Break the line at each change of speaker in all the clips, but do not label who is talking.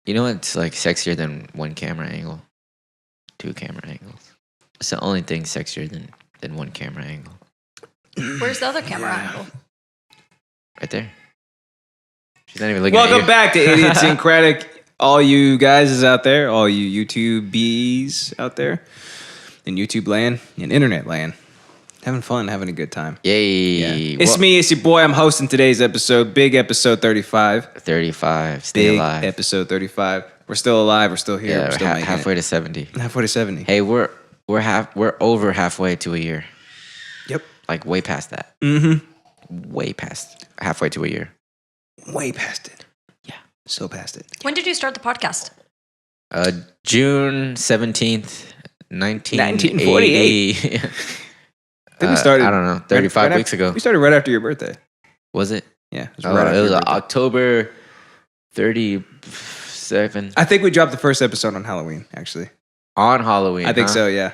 You know what's like sexier than one camera angle? 2 camera angles. It's the only thing sexier than one camera angle.
Where's the other camera angle?
Right there. She's not even looking at you.
Welcome back to Idiotsynkratic. All you guys is out there, all you YouTube bees out there, in YouTube land, in internet land. Having fun, having a good time.
Yay.
Yeah. It's me, it's your boy. I'm hosting today's episode. Big episode 35.
35. Stay
Big
alive.
episode 35. We're still alive. We're still here.
Yeah,
we're still making
halfway
it.
to 70.
Halfway to 70.
Hey, we're over halfway to a year.
Yep.
Like way past that.
Mm-hmm.
Way past halfway to a year.
Way past it.
Yeah.
So past it.
When did you start the podcast?
June 17th,
1948.
I
Then we started.
I don't know, 35 weeks ago.
We started right after your birthday.
Was it?
Yeah. It was
Oh,
right after
it was
your birthday.
October 37
I think we dropped the first episode on Halloween, actually.
on Halloween.
I think
huh?
so, yeah.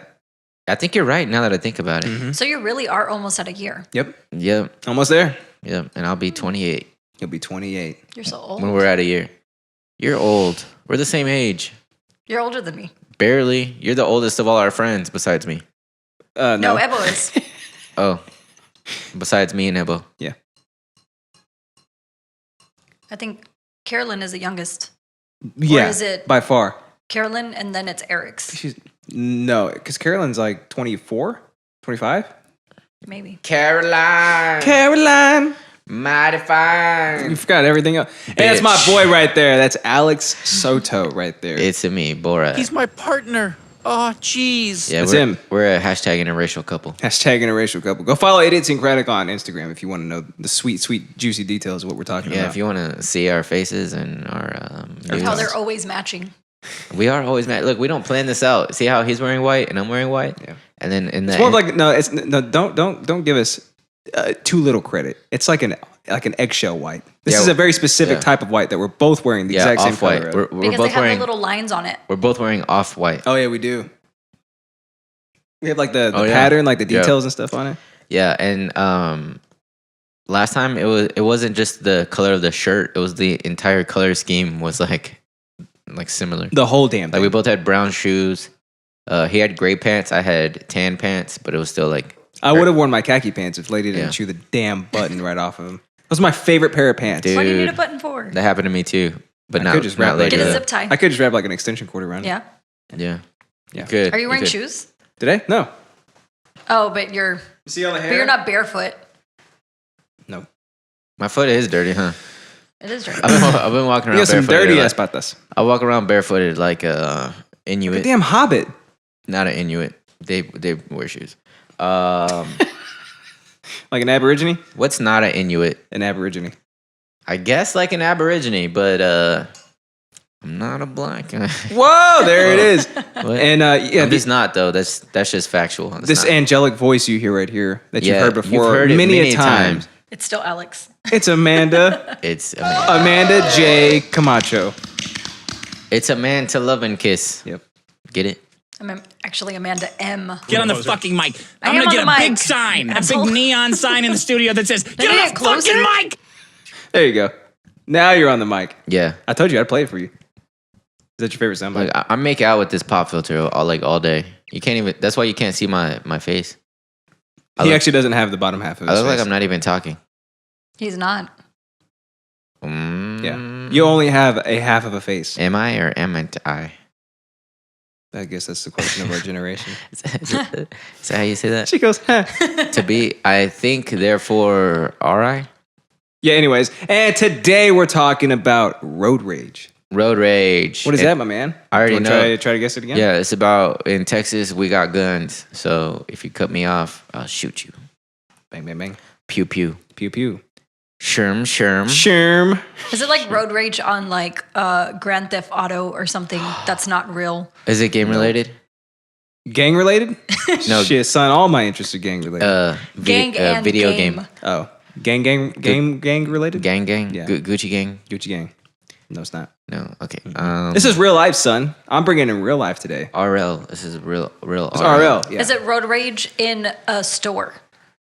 I think you're right now that I think about it.
Mm-hmm.
So you really are almost at a year.
Yep.
Yep.
Almost there.
Yep. And I'll be 28
You'll be 28.
You're so old.
when we're at a year. You're old. We're the same age.
You're older than me.
Barely. You're the oldest of all our friends besides me.
No.
No, Ebo is.
Oh. Besides me and Ebo.
Yeah.
I think Carolyn is the youngest.
Yeah.
is it-
by far?
Carolyn, and then it's Eric's.
No, because Carolyn's like 24, 25.
Maybe.
Caroline.
Mighty fine.
You forgot everything else. And that's my boy right there. That's Alex Soto right there.
It's me, Borat.
He's my partner. Oh, jeez.
Yeah,
That's
we're,
him.
We're a hashtag interracial couple.
Hashtag interracial couple. Go follow Idiotsynkratic on Instagram if you want to know the sweet, sweet, juicy details of what we're talking
Yeah,
about.
if you want to see our faces and our
How
nudes.
they're always matching.
We are always mad. Look, we don't plan this out. See how he's wearing white and I'm wearing white?
Yeah.
And then in the
It's more
end-
like don't give us too little credit. It's like an eggshell white. This
Yeah,
is a very specific
yeah.
type of white that we're both wearing the exact same
off-white.
color.
We're
Because
both
they have
wearing
the little lines on it.
we're both wearing off-white.
Oh yeah, we do. We have like the
Oh, yeah.
pattern, like the
Yeah.
details and stuff on it.
Yeah, and last time it wasn't just the color of the shirt, it was the entire color scheme was like similar.
The whole damn
Like
thing.
we both had brown shoes. He had gray pants, I had tan pants, but it was still like
I would have worn my khaki pants if Lady didn't
Yeah.
chew the damn button right off of them. That was my favorite pair of pants.
Dude.
What do you need a button for?
that happened to me too. But
I
not,
could just wrap
not
like
later.
Get a
though.
zip tie.
I could just wrap like an extension cord around it.
Yeah.
Yeah.
Yeah.
You could.
Are you wearing
could.
shoes?
Did I? No.
Oh, but you're
You see all the hair?
but you're not barefoot.
No.
My foot is dirty, huh?
It is dirty.
I've been walking
You
around
got some
barefooted.
dirty
like-
ass patas.
I walk around barefooted like Inuit.
A damn hobbit.
Not an Inuit. They wear shoes.
Like an aborigine?
What's not an Inuit?
An aborigine.
I guess like an Aborigine, but I'm not a black guy.
Whoa, there it is.
What?
And yeah,
I'm just not though. That's just factual. It's
this
not.
angelic voice you hear right here that you've
Yeah,
heard before
you've heard it
many a
many
time.
times.
It's still Alex.
It's Amanda.
It's
Amanda J. Camacho.
it's a man to love and kiss.
Yep.
Get it?
I'm actually Amanda M.
Get on the fucking mic.
I
I'm
am
gonna
on
get
the
a big
mic,
sign, a
asshole.
big neon sign in the studio that says, "Get
Did
on
it
the
get closer?
fucking mic."
There you go. Now you're on the mic.
Yeah.
I told you I'd play it for you. Is that your favorite soundbite?
Like I make out with this pop filter all day. You can't even. That's why you can't see my face. I
He
look,
actually doesn't have the bottom half of
I
his
look like
face.
I'm not even talking.
He's not.
Yeah. You only have a half of a face.
Am I or am I?
I guess that's the question of our generation.
Is that how you say that?
She goes, huh.
To be, I think, therefore, are I?
Yeah, anyways. And today we're talking about road rage.
Road rage.
What is
And
that, my man?
I already
You
know.
wanna try to guess it again?
Yeah, it's about in Texas, we got guns. So if you cut me off, I'll shoot you.
Bang, bang, bang.
Pew, pew.
Pew, pew.
Sherm, sherm.
Sherm.
Is it like road rage on like Grand Theft Auto or something that's not real?
Is it game related?
Gang related?
No.
Shit, son, all my interests are gang related.
Gang and
video
game.
game.
Oh. Gang related?
Gang,
Yeah.
Gucci gang.
Gucci gang. No, it's not.
No, okay.
This is real life, son. I'm bringing in real life today.
RL. This is real.
It's RL. Yeah.
Is it road rage in a store?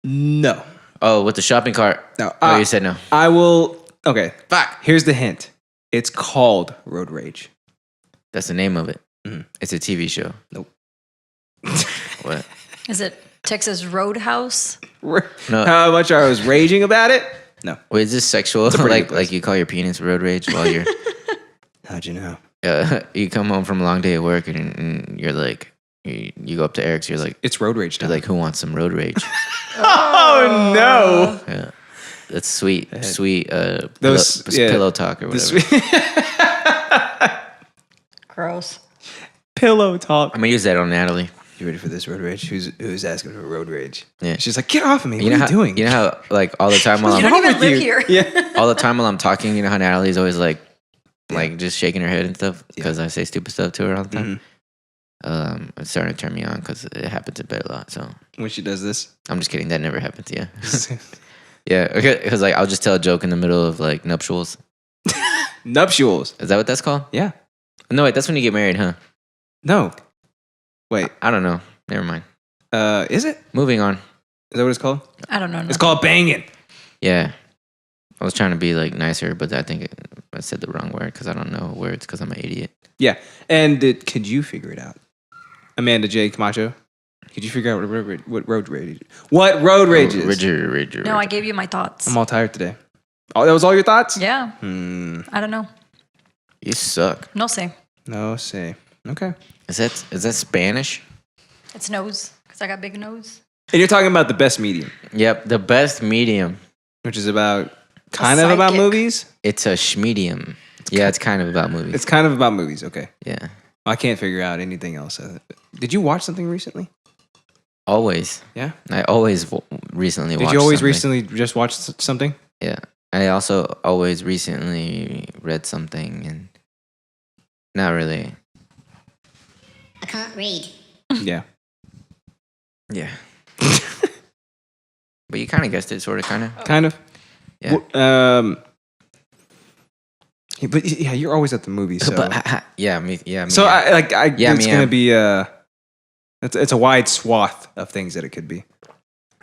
No.
Oh, with the shopping cart.
No.
Oh, you said no.
I will. Okay.
Fuck.
Here's the hint. It's called road rage.
That's the name of it.
Mhm.
It's a TV show.
Nope.
What?
Is it Texas Roadhouse?
No.
How much I was raging about it? No.
Wait, is this sexual?
a pretty
Like
good place.
like you call your penis road rage while you're
How'd you know?
you come home from a long day at work and you're like you go up to Eric's. You're like
It's road rage time.
who wants some road rage?
oh no!
Yeah, that's sweet.
Those-
pillow talk or whatever.
Gross.
Pillow talk.
I'm gonna use that on Natalie.
You ready for this road rage? Who's asking for road rage?
Yeah.
She's like, get off of me.
You know
what
how
are you doing?
You know how like all the time while
You
I'm
don't even
with
live
you?
here.
Yeah.
all the time while I'm talking, you know how Natalie's always like just shaking her head and stuff because I say stupid stuff to her all the time. It's starting to turn me on because it happens in bed a lot. So
When she does this.
I'm just kidding. That never happens. Yeah, yeah. Okay, because like I'll just tell a joke in the middle of like nuptials.
Nuptials.
Is that what that's called?
Yeah.
No, wait. That's when you get married, huh?
No. Wait.
I don't know. Never mind.
Is it?
Moving on.
Is that what it's called?
I don't know.
It's called banging.
Yeah. I was trying to be like nicer, but I think I said the wrong word because I don't know words because I'm an idiot.
Yeah. And could you figure it out? Amanda J. Camacho? Could you figure out what road rage is?
No, I gave you my thoughts.
I'm all tired today. Oh, that was all your thoughts?
Yeah. I don't know.
You suck.
No say.
No say. Okay.
Is that Spanish?
It's nose because I got big nose.
And you're talking about the best medium,
Yep, the best medium.
which is about kind of about
psychic.
movies.
It's a schmedium. Yeah, it's kind of about movies.
It's kind of about movies. Okay.
Yeah,
I can't figure out anything else. Did you watch something recently?
always.
Yeah.
I always recently.
Did
watched
you always
something.
recently just watch something?
Yeah, I also always recently read something and not really.
I can't read.
Yeah.
Yeah. But you kind of guessed it, sort of, kind of.
Kind of.
Yeah.
But yeah, you're always at the movies. So,
yeah, me. Yeah, me.
so
yeah.
it's
me,
gonna be it's a wide swath of things that it could be.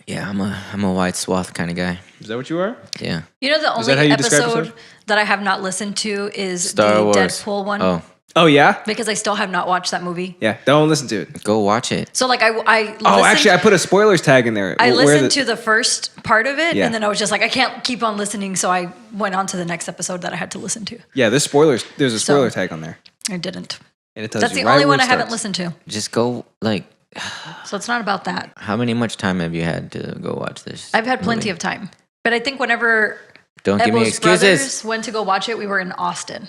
Yeah, I'm a wide swath kind of guy.
Is that what you are?
Yeah.
You know, the
Is that
only
how you describe
episode
yourself?
that I have not listened to is
Star
the
Wars.
Deadpool one.
Oh,
Oh yeah,
Because I still have not watched that movie.
yeah. Don't listen to it.
go watch it.
So like I listened,
Oh, actually, I put a spoilers tag in there.
I
Where
listened to the first part of it,
Yeah.
and then I was just like, I can't keep on listening, so I went on to the next episode that I had to listen to.
Yeah, there's spoilers. There's a
So-
spoiler tag on there,
I didn't.
and it tells
That's
you
the
right
only
where
one
it
I haven't
starts.
listened to.
Just go like.
So it's not about that.
How much time have you had to go watch this?
I've had plenty of time. But I think whenever
Don't give me
Ebo's
excuses.
brothers went to go watch it, we were in Austin.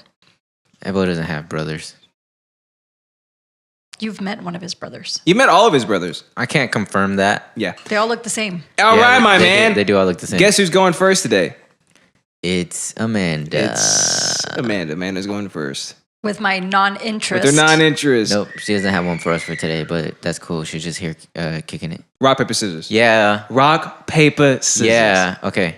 Ebo doesn't have brothers.
You've met one of his brothers.
You met all of his brothers.
I can't confirm that.
Yeah.
They all look the same.
All
Yeah,
right, my
they
man.
They do all look the same.
Guess who's going first today?
It's Amanda.
It's Amanda. Amanda's going first.
With my non-interest.
With their non-interest.
Nope, she doesn't have one for us for today, but that's cool. She's just here kicking it.
Rock, paper, scissors.
Yeah.
Rock, paper, scissors.
Yeah. Okay.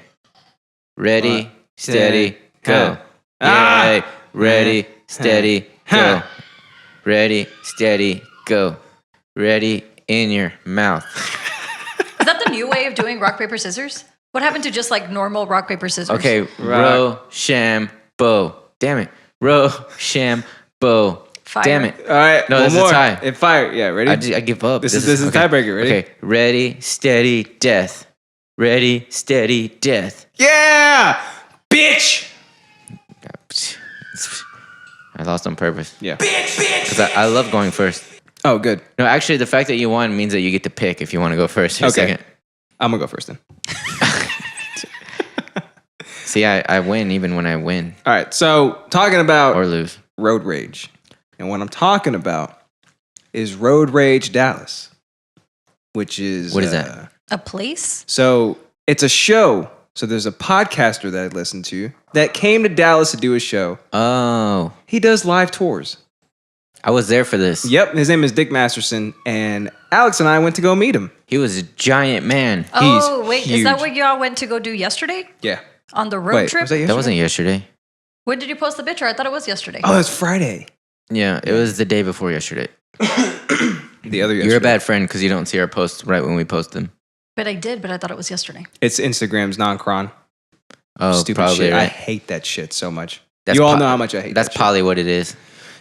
Ready,
One,
steady,
two,
go.
Ah!
Yay. Ready, steady,
Huh.
go. Ready, steady, go. Ready in your mouth.
Is that the new way of doing rock, paper, scissors? What happened to just like normal rock, paper, scissors?
Okay. Ro, sham, bo. Damn it. Ro, sham, bo.
Fire.
Damn it.
All right.
No,
one
this is a
more.
tie.
It fire. Yeah, ready?
I give up.
This is
okay.
tiebreaker. Ready?
Okay. Ready, steady, death. Ready, steady, death.
Yeah! Bitch!
I lost on purpose.
Yeah.
Because I love going first.
Oh, good.
No, actually, the fact that you won means that you get to pick if you want to go first or
Okay.
second.
I'm going to go first then.
See, I win even when I win
All right. So, talking about
or lose.
road rage. And what I'm talking about is Road Rage Dallas, which is...
What is that?
A place?
So, it's a show. So, there's a podcaster that I listen to that came to Dallas to do a show.
Oh,
He does live tours.
I was there for this.
Yep. His name is Dick Masterson. And Alex and I went to go meet him.
He was a giant man.
Oh, wait. Is that
huge.
what y'all went to go do yesterday?
Yeah.
On the road
Wait,
trip?
was that yesterday?
That wasn't yesterday.
When did you post the picture? I thought it was yesterday.
Oh, that's Friday.
Yeah, it was the day before yesterday.
The other yesterday.
You're a bad friend because you don't see our posts right when we post them.
But I did, but I thought it was yesterday.
It's Instagram's non-cron.
Oh,
Stupid
probably
shit. I
right.
hate that shit so much.
That's
you all
po-
know how much I hate
That's
that shit.
probably what it is.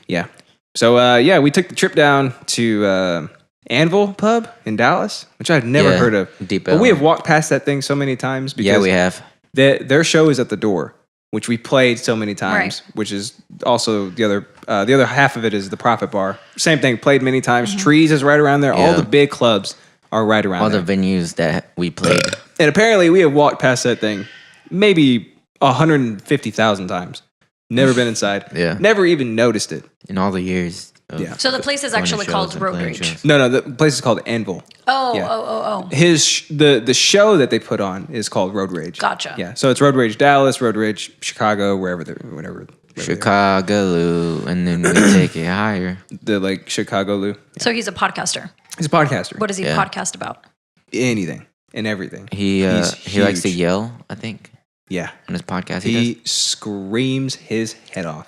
Yeah. So yeah, we took the trip down to Anvil Pub in Dallas, which I've never heard of.
Deep
But we
Ellum.
have walked past that thing so many times because
we have.
their show is at the door, which we played so many times.
Right.
Which is also the other half of it is the Profit Bar. Same thing, played many times. Trees is right around there. All
Yeah.
the big clubs are right around
All
there.
the venues that we played.
And apparently, we have walked past that thing maybe 150,000 times. Never been inside.
Yeah.
Never even noticed it.
In all the years. Of
Yeah.
So the place is
going to
actually
shows
called
and
Road
playing
Rage.
shows.
No, the place is called Anvil.
Oh,
Yeah.
oh.
The show that they put on is called Road Rage.
Gotcha.
Yeah. So it's Road Rage Dallas, Road Rage Chicago, whatever.
Chicago, and then we take it higher.
The like Chicago Lou.
So he's a podcaster.
He's a podcaster.
What does he
Yeah.
podcast about?
Anything and everything.
He
He's
likes to
huge.
yell, I think,
Yeah.
on his podcast.
He
does.
screams his head off.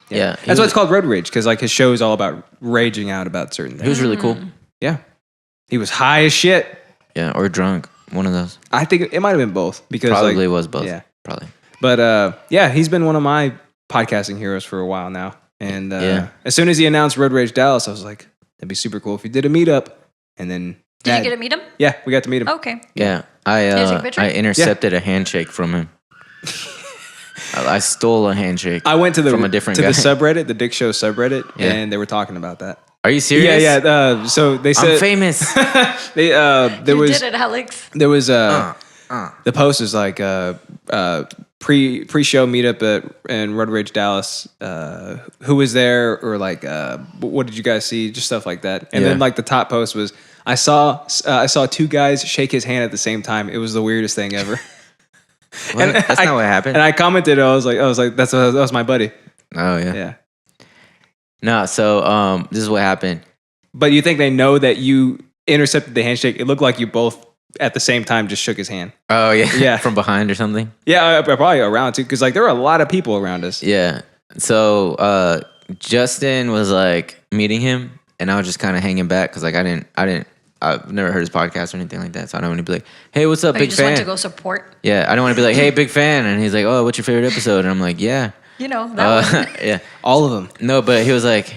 Yeah.
That's why it's called Road Rage, because like his show is all about raging out about certain
He
things.
was really cool.
Yeah. He was high as shit.
Yeah, or drunk. One of those.
I think it might have been both because
Probably
like,
was both.
Yeah.
Probably.
But yeah, he's been one of my podcasting heroes for a while now. And
Yeah.
as soon as he announced Road Rage Dallas, I was like, that'd be super cool if he did a meetup. And then
Did you get to meet him?
Yeah, we got to meet him.
Okay.
Yeah.
you take a picture?
I intercepted a handshake from him. I stole a handshake.
I went to
from a different
the
guy.
subreddit, the Dick Show subreddit,
Yeah.
and they were talking about that.
Are you serious?
Yeah. So they
I'm
said
famous.
they there
You
was
did it, Alex.
there was the post is like pre-show meetup in Road Rage Dallas. Who was there, or like what did you guys see? Just stuff like that. And then
Yeah.
like the top post was I saw two guys shake his hand at the same time. It was the weirdest thing ever.
What? That's not what happened.
And I commented, I was like, that was my buddy.
Oh yeah.
Yeah.
No, so this is what happened.
But you think they know that you intercepted the handshake? It looked like you both at the same time just shook his hand.
Oh yeah.
Yeah.
From behind or something.
Yeah, probably around too, because like there were a lot of people around us.
Yeah. So Justyn was like meeting him, and I was just kind of hanging back because like I've never heard his podcast or anything like that, so I don't want to be like, hey, what's up,
Oh, you
big
just
fan?
went to go support.
Yeah, I don't want to be like, hey, big fan, and he's like, oh, what's your favorite episode? And I'm like, yeah.
You know, that one.
Yeah.
All of them.
No, but he was like,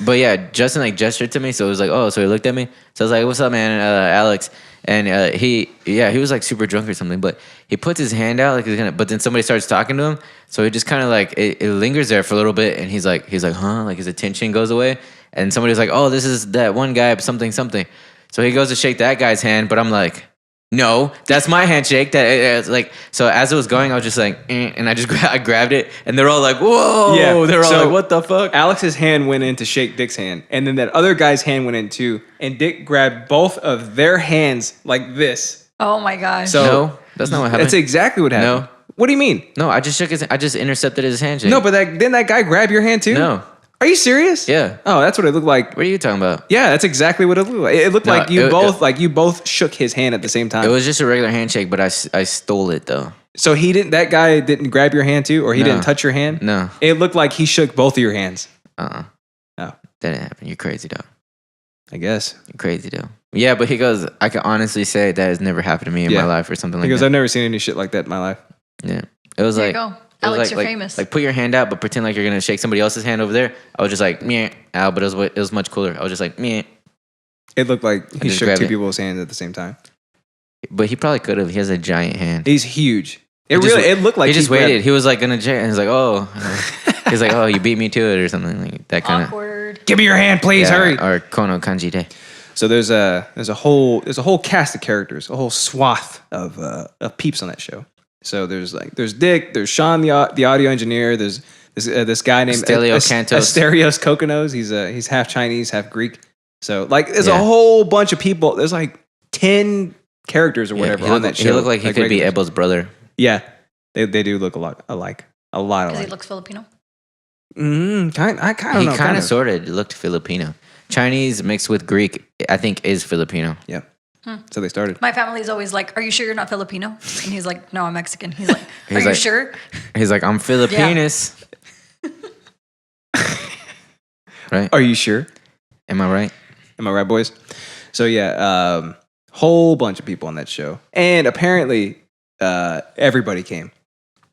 but yeah, Justyn like gestured to me, so it was like, oh, so he looked at me. So I was like, what's up, man, Alex? And he was like super drunk or something, but he puts his hand out like he's gonna, but then somebody starts talking to him, so he just kind of like it lingers there for a little bit, and he's like, huh, like his attention goes away, and somebody was like, oh, this is that one guy, something. So he goes to shake that guy's hand, but I'm like, no, that's my handshake. Like, so as it was going, I was just like, and I just I grabbed it, and they're all like, whoa.
Yeah,
They're all
so-
like, what the fuck?
Alex's hand went in to shake Dick's hand, and then that other guy's hand went in too, and Dick grabbed both of their hands like this.
Oh my gosh.
So
No, that's not what happened.
That's exactly what happened.
No.
What do you mean?
No, I just intercepted his handshake.
No, but didn't that guy grab your hand too?
No.
Are you serious?
Yeah.
Oh, that's what it looked like.
What are you talking about?
Yeah, that's exactly what it looked like. It looked
No,
like you both shook his hand at the same time.
It was just a regular handshake, but I stole it though.
So that guy didn't grab your hand too, or he
No.
didn't touch your hand?
No.
It looked like he shook both of your hands.
Oh. That didn't happen. You're crazy though.
I guess.
You're crazy though. Yeah, but he goes, I can honestly say that has never happened to me in
Yeah.
my life or something like
Because
that.
I've never seen any shit like that in my life.
Yeah. It was
There
like
you go.
it was
Alex,
like,
you're famous.
Like put your hand out, but pretend like you're gonna shake somebody else's hand over there. I was just like, meh, ow, but it was much cooler. I was just like, meh.
It looked like he
just
shook
grabbed
two
it.
people's hands at the same time.
But he probably could have. He has a giant hand.
He's huge.
He just-
It looked like
he just
grabbed-
waited. He was like gonna check, and he's like, oh, he's like, oh, you beat me to it or something like that kind of.
Awkward.
Give me your hand, please. Hurry.
Or Kono Kanji De.
So there's a whole cast of characters, a whole swath of peeps on that show. So there's Dick, there's Sean the audio engineer, there's this guy named
Astelio Cantos.
Asterios Kokonos. He's half Chinese, half Greek. So like there's a
Yeah.
whole bunch of people. There's like 10 characters or whatever
he
on
looked,
that show.
He looked like he could be
regulars.
Ebo's brother.
Yeah, they do look a lot alike. A lot
Because he
alike.
looks Filipino.
I kind of
He
know.
kind of sort of looked Filipino. Chinese mixed with Greek, I think, is Filipino.
Yeah. So they started.
My family's always like, "Are you sure you're not Filipino?" And he's like, "No, I'm Mexican." He's like, "Are
He's
you
like-
sure?"
He's like, I'm Filipinus. Right?
Are you sure?
Am I right?
Am I right, boys? So yeah, whole bunch of people on that show, and apparently everybody came.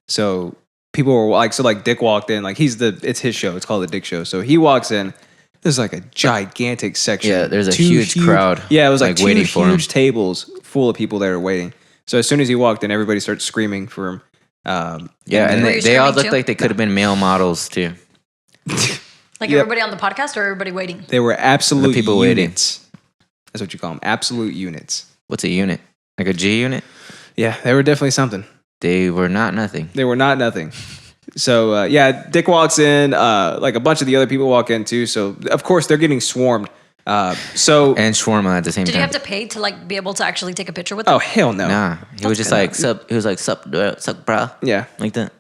So people were like, so like Dick walked in, like it's his show. It's called the Dick Show. So he walks in. There's like a gigantic section.
Yeah, there's a huge crowd.
Yeah, it was like two
waiting for him.
huge tables full of people that are waiting. So as soon as he walked in, everybody starts screaming for him.
Yeah, and
Were you
they all
screaming
looked
too?
like they could have been male models too.
Like
Yep.
everybody on the podcast or everybody waiting?
They were absolute
The people waiting.
units. That's what you call them. Absolute units.
What's a unit? Like a G unit?
Yeah, they were definitely something.
They were not nothing.
They were not nothing. So yeah, Dick walks in. Like a bunch of the other people walk in too. So of course they're getting swarmed.
And shawarma at the same
Did
time.
you have to pay to like be able to actually take a picture with them?
Oh hell no.
Nah, he was just like sup. He was like sup, bro,
Yeah,
like that.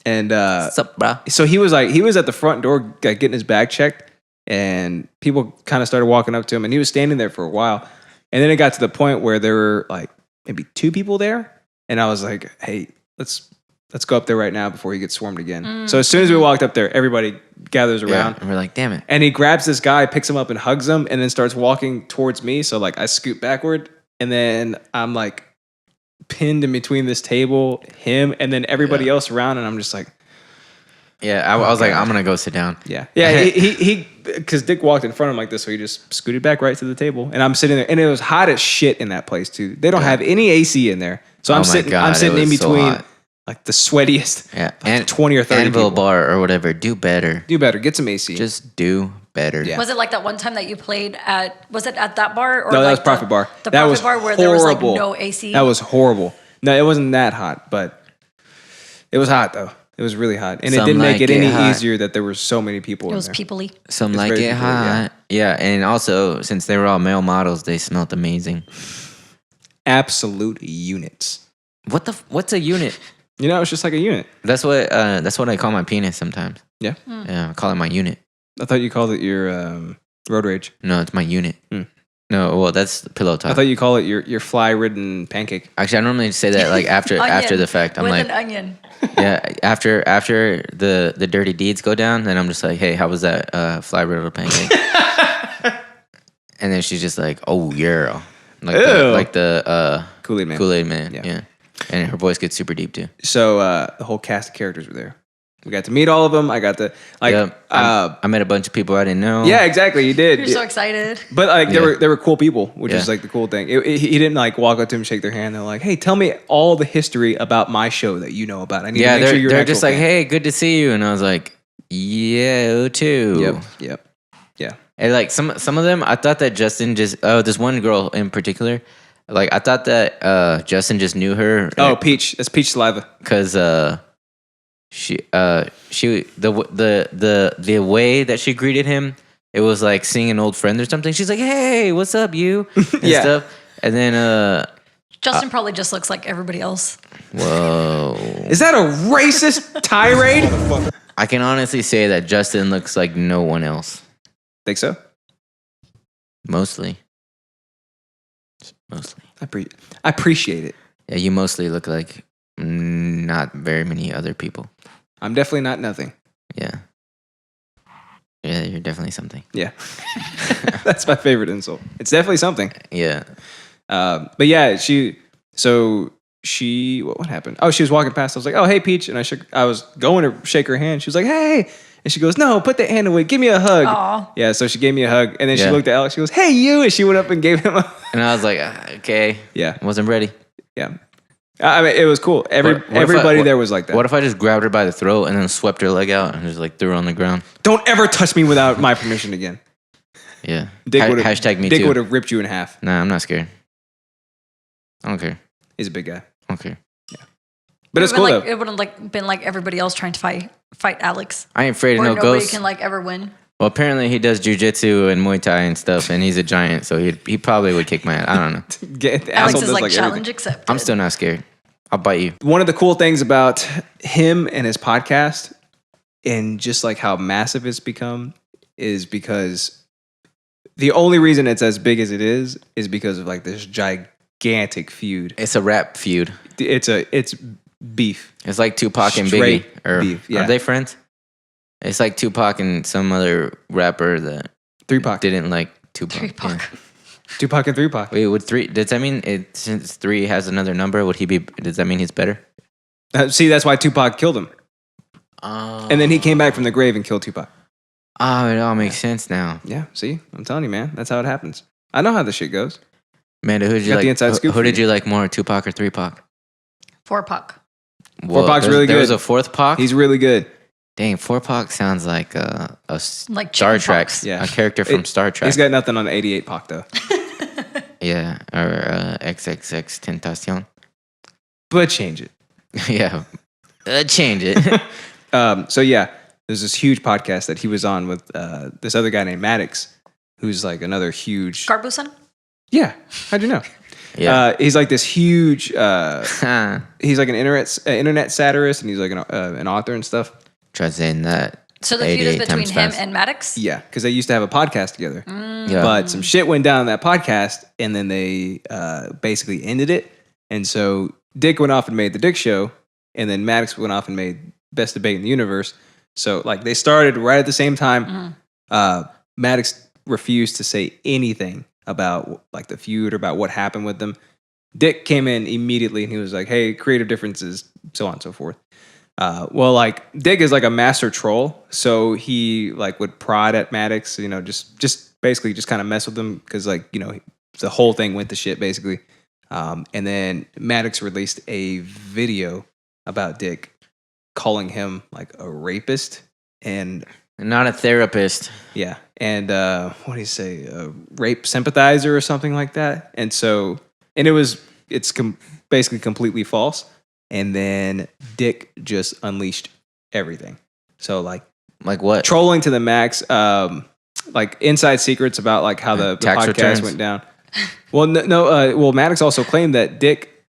and
Sup, bro.
so he was at the front door like, getting his bag checked, and people kind of started walking up to him, and he was standing there for a while, and then it got to the point where there were like maybe 2 people there, and I was like, hey, let's go up there right now before he gets swarmed again. So as soon as we walked up there, everybody gathers
Yeah,
around.
and we're like, damn it.
And he grabs this guy, picks him up and hugs him, and then starts walking towards me. So like I scoot backward, and then I'm like pinned in between this table, him, and then everybody else around, and I'm just like,
Yeah, I was like, I'm gonna go sit down.
yeah. He because Dick walked in front of him like this, so he just scooted back right to the table, and I'm sitting there, and it was hot as shit in that place too. They don't have any AC in there, so
Oh
I'm
my
sitting
God, it
in
was so
between
hot.
like the sweatiest,
Yeah,
like 20 or 30
Anvil
people.
Bar or whatever. Do better.
Do better, get some AC.
Just do better.
Yeah.
Was it like that one time that you played at? Was it at that bar or
No, that
like
was Profit Bar.
The
That
Profit
was
Bar where there was like
horrible.
no AC.
That was horrible. No, it wasn't that hot, but it was hot though. It was really hot, and it
Some
didn't make
like
it
it
any
hot.
easier that there were so many people.
It
in
was
there.
peoply.
Some
It's
like
very
it
people, yeah.
hot. Yeah, and also since they were all male models, they smelled amazing.
Absolute units.
What's a unit?
You know, it's just like a unit.
That's what I call my penis sometimes.
Yeah.
Yeah, I call it my unit.
I thought you called it your road rage.
No, it's my unit.
Hmm.
No, well, that's the pillow
I
top.
thought you call it your fly-ridden pancake.
Actually, I normally say that like after
Onion
the fact. I'm
with
like,
an onion.
yeah, after the dirty deeds go down, then I'm just like, hey, how was that fly riddle pancake? And then she's just like, oh yeah, like the
Kool-Aid Man.
Kool-Aid Man.
Yeah.
Yeah. And her voice gets super deep too.
So the whole cast of characters were there. We got to meet all of them. I got to like,
Yep. I met a bunch of people I didn't know.
yeah, exactly. You did.
You're so excited.
But like
Yeah.
there were cool people, which is
Yeah.
like the cool thing. He didn't like walk up to him, shake their hand. They're like, "Hey, tell me all the history about my show that you know about. I need
Yeah,
to make sure you're
they're
an
just
actual
like,
fan."
hey, good to see you. And I was like, yeah, you too.
Yep.
And like some of them, I thought that Justyn this one girl in particular, like I thought that Justyn just knew her.
Oh, Peach. That's Peach Saliva.
Because the way that she greeted him, it was like seeing an old friend or something. She's like, hey, what's up, you? And
Yeah.
stuff. And then
Justin probably just looks like everybody else.
whoa.
Is that a racist tirade?
I can honestly say that Justyn looks like no one else.
Think so?
Mostly.
I appreciate it.
Yeah, you mostly look like not very many other people.
I'm definitely not nothing.
Yeah. Yeah, you're definitely something.
Yeah. That's my favorite insult. It's definitely something.
Yeah.
But yeah, what happened? Oh, she was walking past. I was like, oh, hey, Peach. And I was going to shake her hand. She was like, hey. And she goes, no, put that hand away. Give me a hug.
Aw.
Yeah, so she gave me a hug. And then she
Yeah.
looked at Alex. She goes, hey, you. And she went up and gave him a
And I was like, okay.
Yeah.
Wasn't ready.
Yeah. I mean, it was cool.
What if
Everybody there was like that.
What if I just grabbed her by the throat and then swept her leg out and just like threw her on the ground?
Don't ever touch me without my permission again.
Yeah.
Dick would
Hashtag me
Dick
too.
would have ripped you in half.
Nah, I'm not scared. I don't care.
He's a big guy.
I don't care.
But it's
It
cool
would've
though.
It wouldn't like been like everybody else trying to fight Alex.
I ain't afraid of
Or
no
nobody
ghosts.
can like ever win.
Well, apparently he does jujitsu and Muay Thai and stuff, and he's a giant, so he probably would kick my ass. I don't know.
The
Alex
asshole
is
does,
like
everything.
challenge accepted.
I'm still not scared. I'll bite you.
One of the cool things about him and his podcast and just like how massive it's become is because the only reason it's as big as it is because of like this gigantic feud.
It's a rap feud.
It's beef.
It's like Tupac and
Straight
Biggie. Or
beef, yeah.
Are they friends? It's like Tupac and some other rapper that
3Pac.
didn't like Tupac.
3Pac.
Yeah.
Tupac and 3Pac.
Wait, would three? Does that mean since three has another number? Does that mean he's better?
See, that's why Tupac killed him. And then he came back from the grave and killed Tupac.
Oh, it all makes sense now.
Yeah, see? I'm telling you, man. That's how it happens. I know how this shit goes.
Man, who did you
Got
like?
the inside scoop
Who
for
did
you.
you like more, Tupac or 3 Pac?
4 Pac.
Well,
Pac's really
There was
good.
a 4th Pac.
He's really good.
Dang, 4 Pac sounds like
Like
Star
chicken
Trek.
pox.
Yeah.
A character from Star Trek.
He's got nothing on 88 Pac, though.
Yeah, or XXX Tentacion.
But change it.
Yeah, change it.
So, yeah, there's this huge podcast that he was on with this other guy named Maddox, who's like another huge...
Garbuson?
Yeah. How'd you know?
Yeah.
He's like this huge... he's like an internet satirist, and he's like an author and stuff.
Try saying that.
So the feud is
88
between
times
him
fast.
and Maddox?
Yeah, because they used to have a podcast together.
Yeah.
But some shit went down in that podcast, and then they basically ended it. And so Dick went off and made the Dick Show, and then Maddox went off and made Best Debate in the Universe. So like they started right at the same time. Maddox refused to say anything about like the feud or about what happened with them. Dick came in immediately and he was like, "Hey, creative differences, so on and so forth." Well, like Dick is like a master troll, so he like would prod at Maddox, you know, just basically just kind of mess with him because like you know the whole thing went to shit basically. And then Maddox released a video about Dick calling him like a rapist and
Not a therapist.
yeah, and what do you say, a rape sympathizer or something like that. And so, and it's basically completely false. And then Dick just unleashed everything. So like
Like what?
trolling to the max, like inside secrets about like how the
Tax
podcast
returns.
went down. Well, well, Maddox also claimed that Dick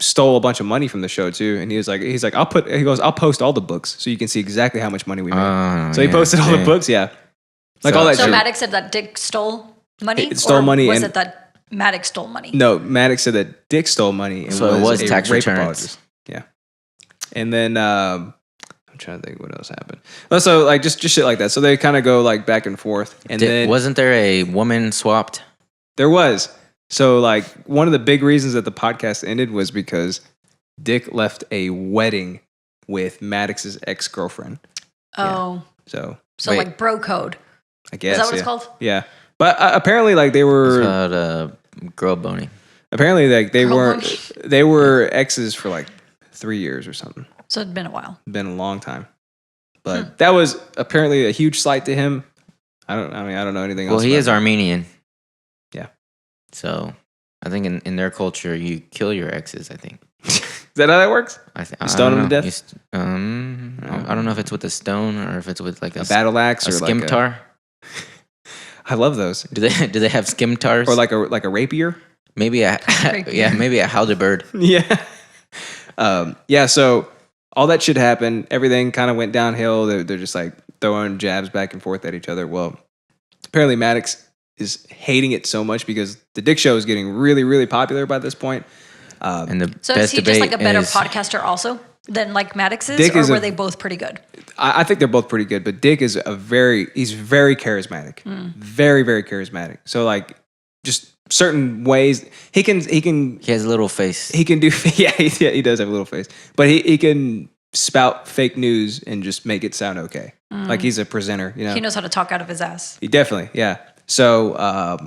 stole a bunch of money from the show too, and he's like, I'll post all the books so you can see exactly how much money we made.
Oh,
So he
yeah,
posted all the
dang.
books, yeah, like
So-
all that
So
shit.
Maddox said that Dick stole money?
It stole
or
money
was
and-
it that Maddox stole money?
No, Maddox said that Dick stole money and
So it was
a
tax
rape
returns.
apologist. Yeah, and then I'm trying to think what else happened. Well, so like just shit like that. So they kind of go like back and forth, and then
Wasn't there a woman swapped?
there was. So like one of the big reasons that the podcast ended was because Dick left a wedding with Maddox's ex-girlfriend.
Oh.
So
So
Wait.
like bro code.
I guess
Is that what
yeah.
it's called?
Yeah, but apparently like they
It's
were
called girl boning.
apparently like they
Girl
weren't
boning.
they were exes for like 3 years or something.
So it'd been a while.
Been a long time, but that was apparently a huge slight to him. I don't know anything else.
Well, he
about
is
it.
Armenian.
Yeah.
So I think in their culture, you kill your exes. I think.
Is that how that works?
I
You stone them to death?
I don't know if it's with a stone or if it's with like
A battle axe
a
or
scimitar.
I love those.
Do they have scimitars?
Or like a rapier.
maybe a
Rapier.
maybe a halberd.
Yeah. Yeah. So all that shit happened. Everything kind of went downhill. They're just like throwing jabs back and forth at each other. Well, apparently Maddox is hating it so much because the Dick Show is getting really, really popular by this point.
And the
So
best
is he just like a
debate
better
is-
podcaster also than like Maddox is?
Dick
or
is
were
a-
they both pretty good?
I think they're both pretty good, but Dick is he's very charismatic, very, very charismatic. So like just certain ways he can
He has a little face.
he can do he does have a little face, but he can spout fake news and just make it sound okay. Like he's a presenter, you know.
He knows how to talk out of his ass.
He definitely, yeah. So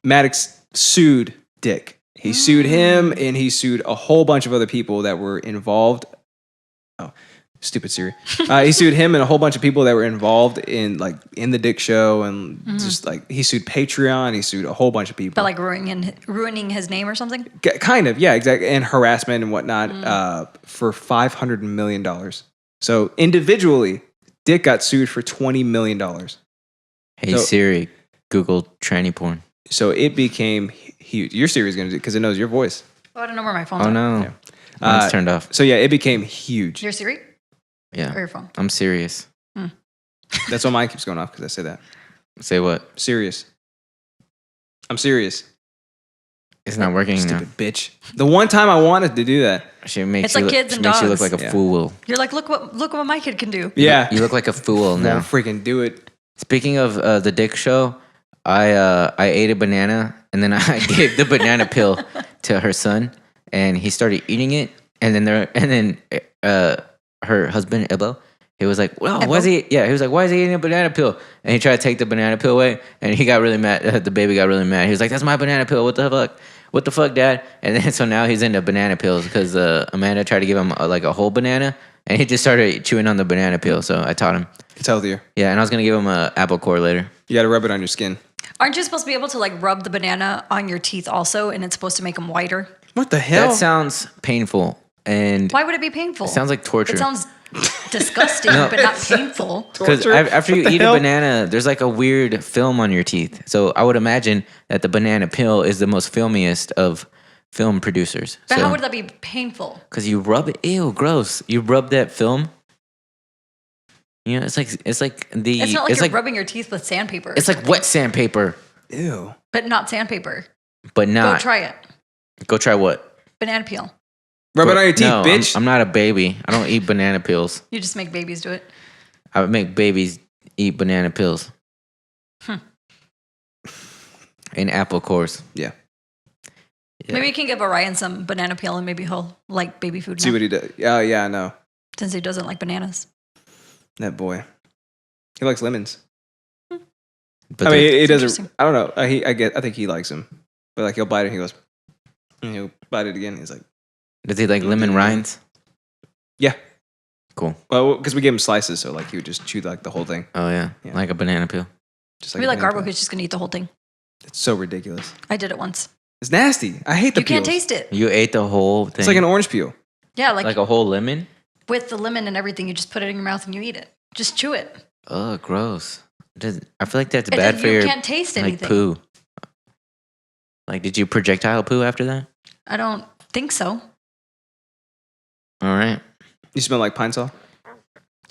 Maddox sued Dick. He sued him, and he sued a whole bunch of other people that were involved. Oh, stupid Siri. He sued him and a whole bunch of people that were involved in the Dick Show, and just like he sued Patreon. He sued a whole bunch of people.
But like ruining his name or something?
Kind of, yeah, exactly, and harassment and whatnot for $500 million. So individually, Dick got sued for $20 million.
Hey
So-
Siri, Google tranny porn.
So it became huge. Your Siri is going to do it because it knows your voice.
Oh, I don't know where my phone's
Oh
at.
no,
Yeah.
mine's turned off.
So yeah, it became huge.
Your Siri or
Yeah,
your phone?
I'm serious.
That's why mine keeps going off because I say that.
Say what?
Serious. I'm serious.
It's not working now.
Stupid bitch. The one time I wanted to do that.
She makes
It's
you
like
look,
kids
she
and
makes you look
dogs.
like a
Yeah.
fool.
You're like, look what my kid can do.
Yeah.
You look like a fool now.
Won't freaking do it.
Speaking of the Dick Show, I ate a banana and then I gave the banana pill to her son, and he started eating it, and then her husband Ebo. He was like, "Well, why is he?" Yeah, he was like, "Why is he eating a banana pill?" And he tried to take the banana pill away, and he got really mad. The baby got really mad. He was like, "That's my banana pill. What the fuck? What the fuck, Dad?" And then so now he's into banana pills because Amanda tried to give him like a whole banana, and he just started chewing on the banana peel. So I taught him.
It's healthier.
Yeah, and I was gonna give him a apple core later.
You got to rub it on your skin.
Aren't you supposed to be able to like rub the banana on your teeth also, and it's supposed to make them whiter?
What the hell?
That sounds painful, and
Why would it be painful?
it sounds like torture.
It sounds disgusting, but not painful.
Because
torture?
after you
What the
eat
hell?
a banana, there's like a weird film on your teeth. So I would imagine that the banana peel is the most filmiest of film producers.
But how would that be painful?
Because you rub it. Ew, gross. You rub that film. You know, it's like the.
It's not like you're rubbing your teeth with sandpaper.
It's like wet sandpaper,
Ew.
but not sandpaper.
but not.
Go try it.
Go try what?
Banana peel.
Rub it on your teeth,
No,
bitch.
I'm not a baby. I don't eat banana peels.
You just make babies do it.
I would make babies eat banana pills. And apple cores.
Yeah.
Yeah.
Maybe you can give Orion some banana peel and maybe he'll like baby food
See
now,
what he does. Oh, yeah, I know.
since he doesn't like bananas.
That boy. He likes lemons.
But
I mean,
they're-
he doesn't.
interesting.
I don't know. I think he likes him, but like he'll bite it. And he goes, and he'll bite it again. He's like,
does he like lemon rinds?
yeah.
Cool.
Well, because we gave him slices, so like he would just chew like the whole thing.
Oh yeah,
Yeah.
like a banana peel.
Just
Maybe
a
like
banana
Garbo,
peel.
who's just gonna eat the whole thing.
It's so ridiculous.
I did it once.
It's nasty. I hate the
You can't
peels.
taste it.
You ate the whole thing.
It's like an orange peel.
Yeah,
like a whole lemon.
with the lemon and everything, you just put it in your mouth and you eat it. Just chew it.
Oh, gross. I feel like that's
And
bad
then
for
you
your
can't taste
like
anything.
poo. Like, did you projectile poo after that?
I don't think so.
All right.
You smell like pine saw.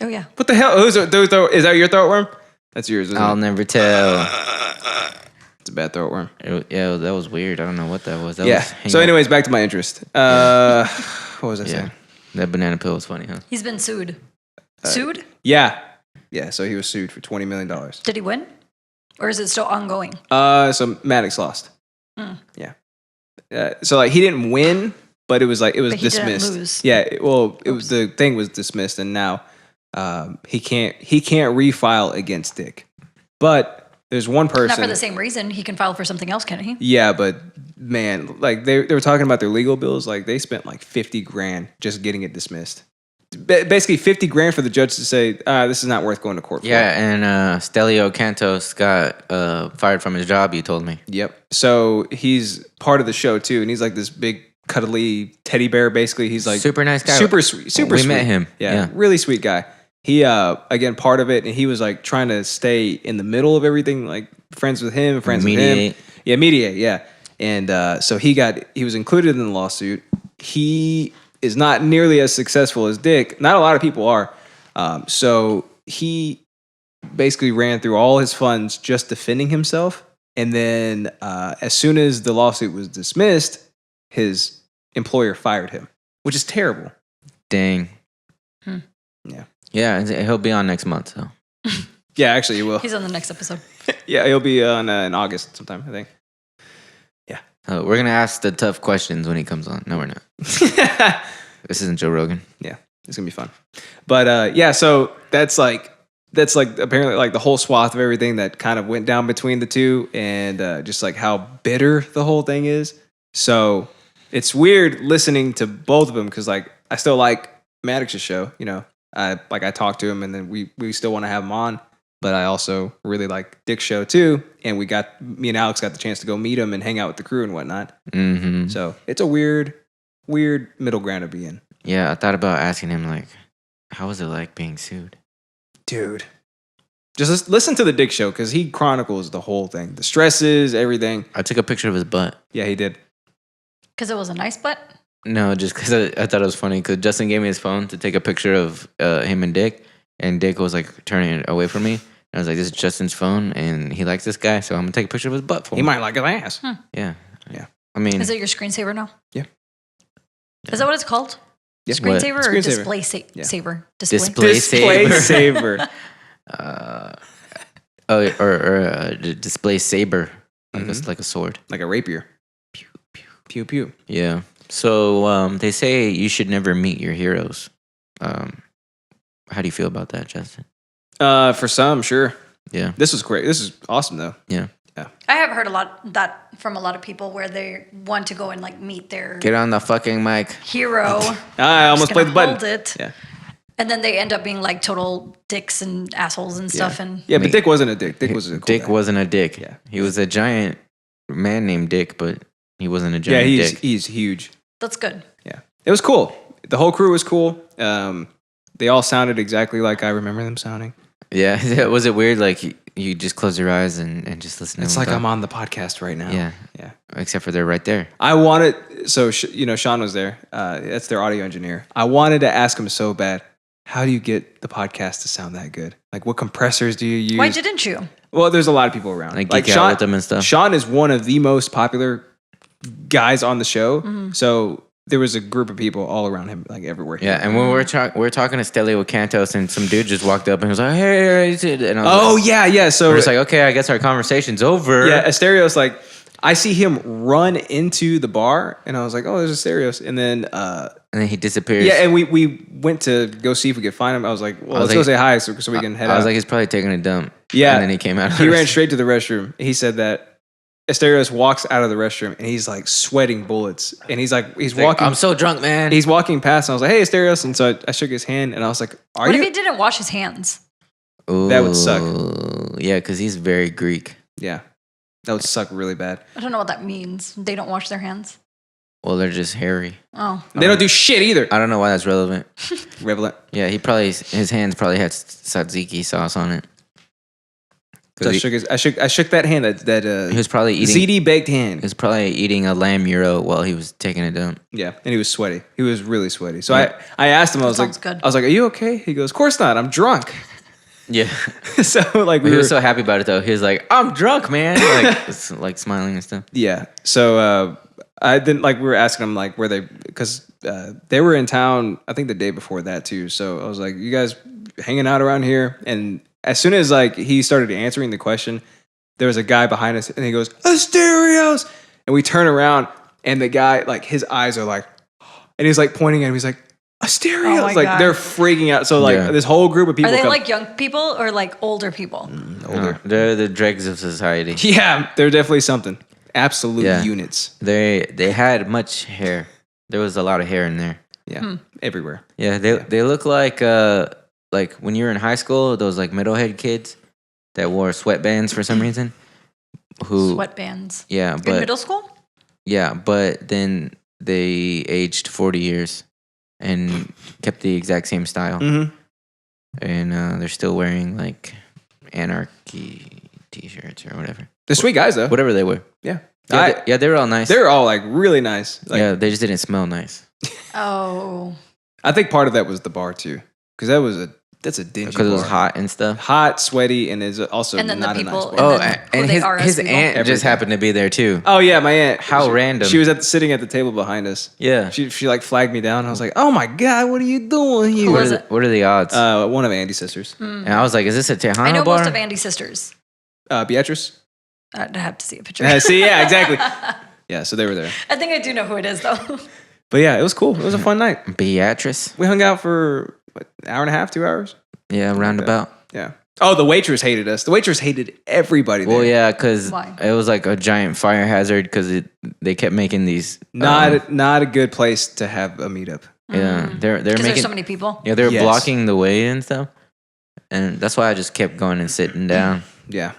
Oh yeah.
What the hell? Oh, is that your throat worm? That's yours, isn't
I'll
it?
never tell.
It's a bad throat worm.
Yeah, that was weird. I don't know what that was. That
Yeah.
was hanging
So,
out-
anyways, back to my interest. What was I
yeah,
saying?
that banana peel was funny, huh?
He's been sued. Sued?
Yeah. Yeah. So he was sued for $20 million.
Did he win? Or is it still ongoing?
So Maddox lost. Yeah. So like he didn't win, but it was
But he didn't
dismissed.
lose.
Yeah. It was the thing was dismissed, and now he can't refile against Dick. But there's one person.
Not for the same reason. He can file for something else, can he?
Yeah, but man, like they were talking about their legal bills. Like they spent like $50,000 just getting it dismissed. Basically, $50,000 for the judge to say this is not worth going to court for.
Yeah, and Stelio Cantos got fired from his job. You told me.
Yep. So he's part of the show too, and he's like this big cuddly teddy bear. Basically, he's like
Super nice guy.
super sweet, super
We
sweet.
met him.
Yeah,
Yeah.
really sweet guy. He again part of it, and he was like trying to stay in the middle of everything, like friends with him, friends
Mediate.
with him. Yeah, mediate. Yeah, and so he was included in the lawsuit. He is not nearly as successful as Dick. Not a lot of people are. So he basically ran through all his funds just defending himself. And then as soon as the lawsuit was dismissed, his employer fired him, which is terrible.
Dang.
Yeah.
Yeah, and he'll be on next month. So
Yeah, actually, he will.
He's on the next episode.
Yeah, he'll be on in August sometime, I think.
we're gonna ask the tough questions when he comes on. No, we're not. This isn't Joe Rogan.
Yeah, it's gonna be fun. But yeah, so that's like apparently like the whole swath of everything that kind of went down between the two, and just like how bitter the whole thing is. So it's weird listening to both of them because like I still like Maddox's show. You know, I talked to him, and then we still want to have him on. But I also really like Dick's show too, and me and Alex got the chance to go meet him and hang out with the crew and whatnot.
Mm-hmm.
So it's a weird middle ground to be in.
Yeah, I thought about asking him like, how was it like being sued?
Dude, just listen to the Dick show because he chronicles the whole thing, the stresses, everything.
I took a picture of his butt.
Yeah, he did.
Because it was a nice butt.
No, just because I thought it was funny because Justin gave me his phone to take a picture of him and Dick was like turning it away from me. And I was like, this is Justin's phone, and he likes this guy, so I'm gonna take a picture of his butt for him.
He might like his ass.
Yeah.
Yeah.
I mean,
Is it your screensaver now?
Yeah.
Is that what it's called?
Yeah.
Screensaver or
Screensaver.
display
Yeah.
saver?
Display saver.
saver.
display saber,
Mhm.
like a sword.
Like a rapier. Pew, pew, pew, pew.
Yeah. So they say you should never meet your heroes. How do you feel about that, Justin?
For some, sure.
Yeah.
This was great. This is awesome, though.
Yeah.
I have heard a lot that from a lot of people where they want to go and like meet their
Get on the fucking mic.
hero.
I almost
Just
played the
gonna
button.
hold it.
Yeah.
And then they end up being like total dicks and assholes and stuff. And
Yeah, but Dick wasn't a dick. Dick was a cool
Dick
guy.
wasn't a dick.
Yeah.
He was a giant man named Dick, but he wasn't a
Yeah,
giant dick.
he's huge.
that's good.
Yeah. It was cool. The whole crew was cool. They all sounded exactly like I remember them sounding.
Yeah. Was it weird? Like you just close your eyes and just listen to
It's
them
like
talk?
I'm on the podcast right now.
Yeah.
Yeah.
Except for they're right there.
I wanted, so, Sean was there. That's their audio engineer. I wanted to ask him so bad, how do you get the podcast to sound that good? Like, what compressors do you use?
Why didn't you?
Well, there's a lot of people around.
Like geek out with them and stuff.
Sean is one of the most popular guys on the show.
Mm-hmm.
So there was a group of people all around him, like everywhere.
Yeah, and when we were talking to Stelio Cantos, and some dude just walked up and was like, "Hey," and I was like,
yeah. So
we're just like, okay, I guess our conversation's over.
yeah, Asterios, like, I see him run into the bar, and I was like, oh, there's Asterios. And then,
and then he disappears.
yeah, and we went to go see if we could find him. I was like, well, let's go say hi so we can head out.
I was like, he's probably taking a dump.
Yeah.
and then he came out.
He ran straight to the restroom. He said that Asterios walks out of the restroom, and he's like sweating bullets. And he's walking.
I'm so drunk, man.
He's walking past, and I was like, hey, Asterios. And so I shook his hand, and I was like, are
What
you?
if he didn't wash his hands?
That would suck.
Yeah, because he's very Greek.
Yeah. That would suck really bad.
I don't know what that means. They don't wash their hands.
Well, they're just hairy.
Oh,
They don't do shit either.
I don't know why that's relevant.
Relevant.
Yeah, his hands probably had tzatziki sauce on it.
So I shook that hand. That
He was probably eating.
ZD baked
He
hand.
was probably eating a lamb gyro while he was taking a dump.
Yeah, and he was sweaty. He was really sweaty. So
Yeah.
I asked him. I was like,
sounds good.
I was like, are you okay? He goes, of course not. I'm drunk.
Yeah,
So like
he was so happy about it though. He was like, "I'm drunk, man," like smiling and stuff.
yeah. So I didn't like. We were asking him like where they because they were in town. I think the day before that too. So I was like, you guys hanging out around here? And as soon as like he started answering the question, there was a guy behind us, and he goes, Asterios, and we turn around, and the guy like his eyes are like, and he's like pointing at him. He's like, Asterios,
Oh my
like
God.
they're freaking out. So like
Yeah.
this whole group of people
are they
come
like young people or like older people?
older.
They're the dregs of society.
Yeah, they're definitely something. Absolute
Yeah.
units.
They had much hair. There was a lot of hair in there.
Yeah, everywhere.
Yeah, they look like when you were in high school, those like middlehead kids that wore sweatbands for some reason. Who
Sweatbands.
Yeah,
In
but
middle school?
yeah, but then they aged 40 years and kept the exact same style.
Mm-hmm.
And they're still wearing like anarchy t-shirts or whatever.
They're sweet guys though.
Whatever they were.
Yeah.
Yeah, they were all nice.
They're all like really nice. Like,
Yeah, they just didn't smell nice.
Oh.
I think part of that was the bar too, because that's a dingy
Because it was
bar.
hot and stuff.
Hot, sweaty, and is also
And then the
not a
people-
nice
and
bar.
Oh,
then who
and
they
his,
are as
his
people.
aunt just
Everything.
happened to be there too.
Oh yeah, my aunt.
How random.
She was sitting at the table behind us.
Yeah.
She like flagged me down. I was like, oh my god, what are you doing here?
Who
What
was
are,
it?
what are the odds?
One of Andy's sisters,
and I was like, is this a Tejano
I know
bar?
most of Andy's sisters.
Beatrice.
I'd have to see a picture.
See, yeah, exactly. Yeah, so they were there.
I think I do know who it is though.
But yeah, it was cool. It was a fun night.
Beatrice?
We hung out for what, an hour and a half, 2 hours.
Yeah, roundabout.
Yeah. Oh, the waitress hated us. The waitress hated everybody there.
Well, yeah, because
Why?
it was like a giant fire hazard because they kept making these.
Not a good place to have a meetup.
Yeah, they're
Because
making.
there's so many people.
Yeah, they're
Yes.
blocking the way and stuff, and that's why I just kept going and sitting down.
Yeah.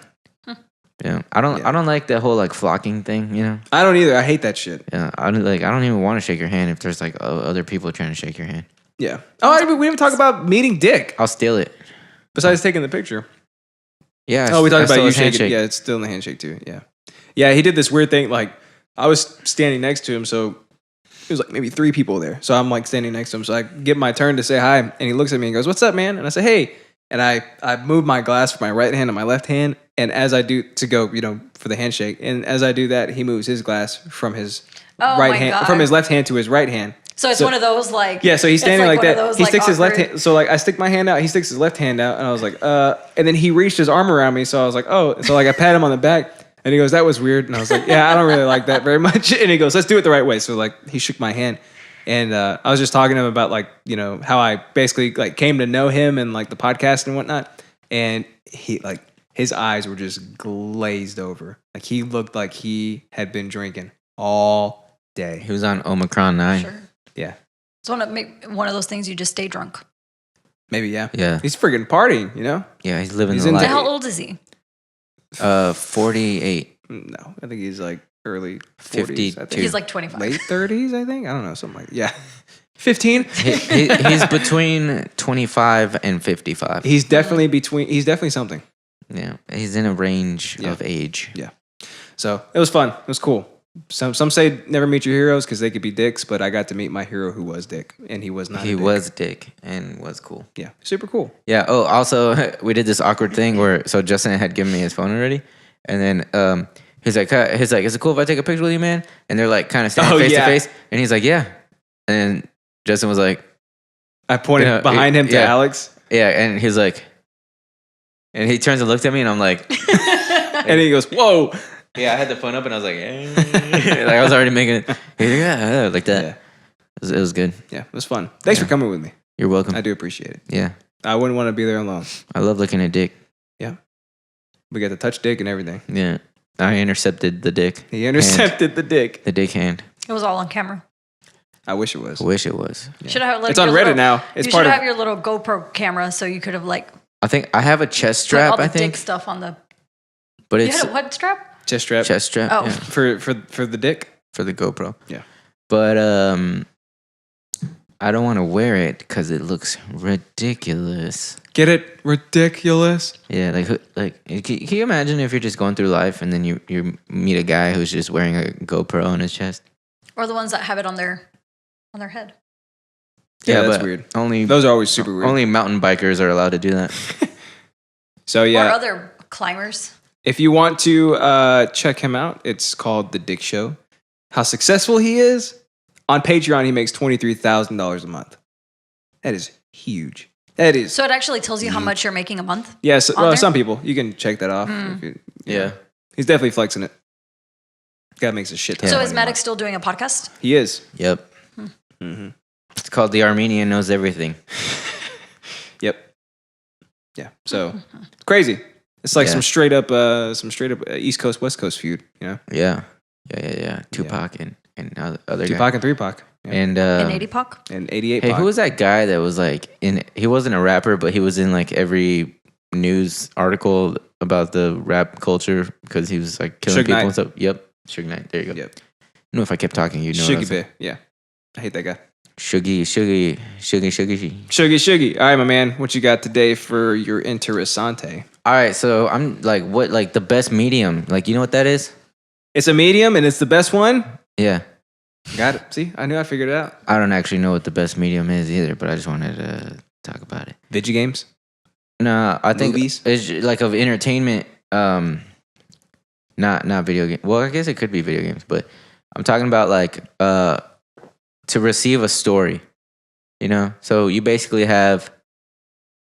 Yeah, I don't like the whole like flocking thing. You know.
I don't either. I hate that shit.
Yeah, I don't even want to shake your hand if there's like other people trying to shake your hand.
Yeah. Oh, we didn't talk about meeting Dick
I'll steal it.
besides taking the picture.
Yeah.
Oh, we
I
talked about
stole
you
his
shaking.
handshake.
Yeah, it's still in the handshake too. Yeah. Yeah, he did this weird thing. Like, I was standing next to him, so it was like maybe 3 people there. So I'm like standing next to him. So I get my turn to say hi, and he looks at me and goes, "What's up, man?" And I say, "Hey." And I move my glass from my right hand to my left hand, and as I do to go, for the handshake, and as I do that, he moves his glass from his
Oh
right
my
hand,
God.
from his left hand to his right hand.
So it's one of those like
Yeah, so he's
it's
standing like
one of
that.
those,
He
like,
sticks his left
awkward-
hand. So like I stick my hand out, he sticks his left hand out, and I was like, and then he reached his arm around me, so I was like, oh, so like I pat him on the back, and he goes, that was weird, and I was like, yeah, I don't really like that very much, and he goes, let's do it the right way. So like he shook my hand, And I was just talking to him about like, how I basically like came to know him and like the podcast and whatnot. And he like his eyes were just glazed over. Like he looked like he had been drinking all day.
He was on Omicron 9.
Sure.
Yeah.
It's one of those things you just stay drunk.
Maybe, yeah.
Yeah.
He's freaking partying,
Yeah, he's living
He's
the
into-
life.
How old is he?
48.
No, I think he's like early
50
40s. I think.
Dude.
He's like 25.
Late 30s, I think. I don't know, something like 15.
He's between 25 and 55.
He's definitely something.
Yeah, he's in a range
Yeah.
of age.
Yeah. So it was fun. It was cool. Some say never meet your heroes because they could be dicks, but I got to meet my hero who was dick, and he was not.
He
a dick.
was dick and was cool.
Yeah, super cool.
Yeah. Oh, also, we did this awkward thing where Justin had given me his phone already, and then he's like, is it cool if I take a picture with you, man? And they're like kind of standing face to face, and he's like, yeah. And Justin was like,
I pointed behind him to
yeah.
Alex,
yeah, and he's like, and he turns and looks at me, and I'm like,
and he goes, "Whoa!"
yeah, I had the phone up, and I was like, like I was already making it, yeah, like that.
Yeah,
It was good.
yeah, it was fun. Thanks for coming with me.
You're welcome.
I do appreciate it.
Yeah,
I wouldn't want to be there alone.
I love looking at dick.
We got to touch dick and everything.
Yeah, I intercepted the dick.
He intercepted the dick.
The dick hand.
It was all on camera.
I wish it was.
I wish it was.
Should have like
It's on
your
Reddit
little-
now. It's
you
part
should
of.
have your little GoPro camera so you could have like
I think I have a chest
put
strap.
all the
I think,
dick stuff on the.
but
You
it's
had a what strap?
Chest strap
chest strap.
Oh.
Yeah,
for the dick.
for the GoPro.
Yeah.
But I don't want to wear it because it looks ridiculous.
Get it? Ridiculous.
Yeah, can you imagine if you're just going through life and then you meet a guy who's just wearing a GoPro on his chest?
Or the ones that have it on their head.
Yeah, that's
but
weird.
Only
Those are always super weird.
only mountain bikers are allowed to do that.
So
Or
yeah,
other climbers.
if you want to check him out, it's called The Dick Show. How successful he is on Patreon, he makes $23,000 a month. That is huge. That is.
So it actually tells you how much you're making a month.
Yes,
on there?
some people you can check that off. If you-
Yeah.
he's definitely flexing it. Guy makes a shit ton.
So
of
is
money a
Maddox still doing a podcast?
month. He is.
Yep.
Mm-hmm.
It's called The Armenian Knows Everything.
Yep. Yeah. So it's crazy. It's like
Yeah.
some straight up East Coast West Coast feud. You know,
Yeah. Tupac and other
Tupac
guy.
and 3Pac. Yeah.
And
In 80 Puck?
And 88.
hey,
Pac.
who was that guy that was like in? He wasn't a rapper, but he was in like every news article about the rap culture because he was like killing
Suge
people
Knight.
and stuff. Yep, Suge Knight. There you go.
Yep.
I know if I kept talking, you'd know. what I
Shuggy
was saying.
Bear. Yeah. I hate that guy.
Shuggy.
Shuggy. All right, my man. What you got today for your interessante?
All right, so I'm like, what, like the best medium? Like, you know what that is?
It's a medium and it's the best one.
Yeah.
Got it. See, I knew I figured it out.
I don't actually know what the best medium is either, but I just wanted to talk about it.
Video games.
No, I think
Movies?
it's like of entertainment. Not video game. Well, I guess it could be video games, but I'm talking about like to receive a story. You know, so you basically have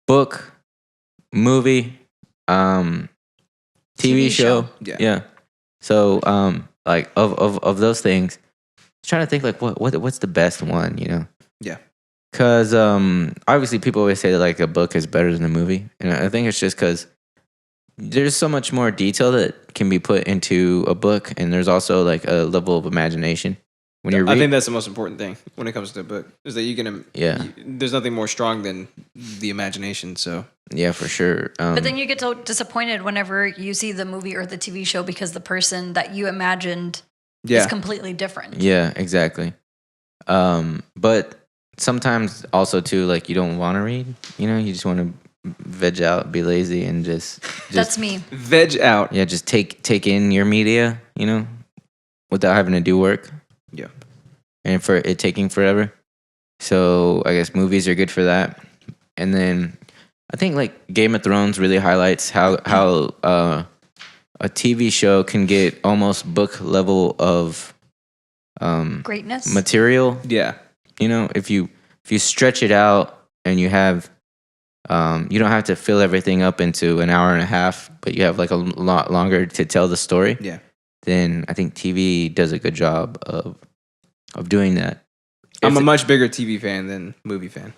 book, movie, TV show.
Yeah.
So like of those things, trying to think like what's the best one, you know?
Yeah.
Because obviously people always say that like a book is better than a movie, and I think it's just because there's so much more detail that can be put into a book, and there's also like a level of imagination when you're
I
reading.
think that's the most important thing when it comes to a book is that you can.
Yeah.
There's nothing more strong than the imagination. So
Yeah, for sure.
But then you get so disappointed whenever you see the movie or the TV show because the person that you imagined is completely different.
Yeah, exactly. But sometimes also too, like you don't want to read. You know, you just want to veg out, be lazy, and just
That's me.
veg out.
yeah, just take in your media. You know, without having to do work.
Yeah.
And for it taking forever. So I guess movies are good for that. And then I think like Game of Thrones really highlights how a TV show can get almost book level of
Greatness.
material.
Yeah.
You know, if you stretch it out and you have you don't have to fill everything up into an hour and a half, but you have like a lot longer to tell the story.
Yeah.
Then I think TV does a good job of doing that.
I'm a much bigger TV fan than movie fan,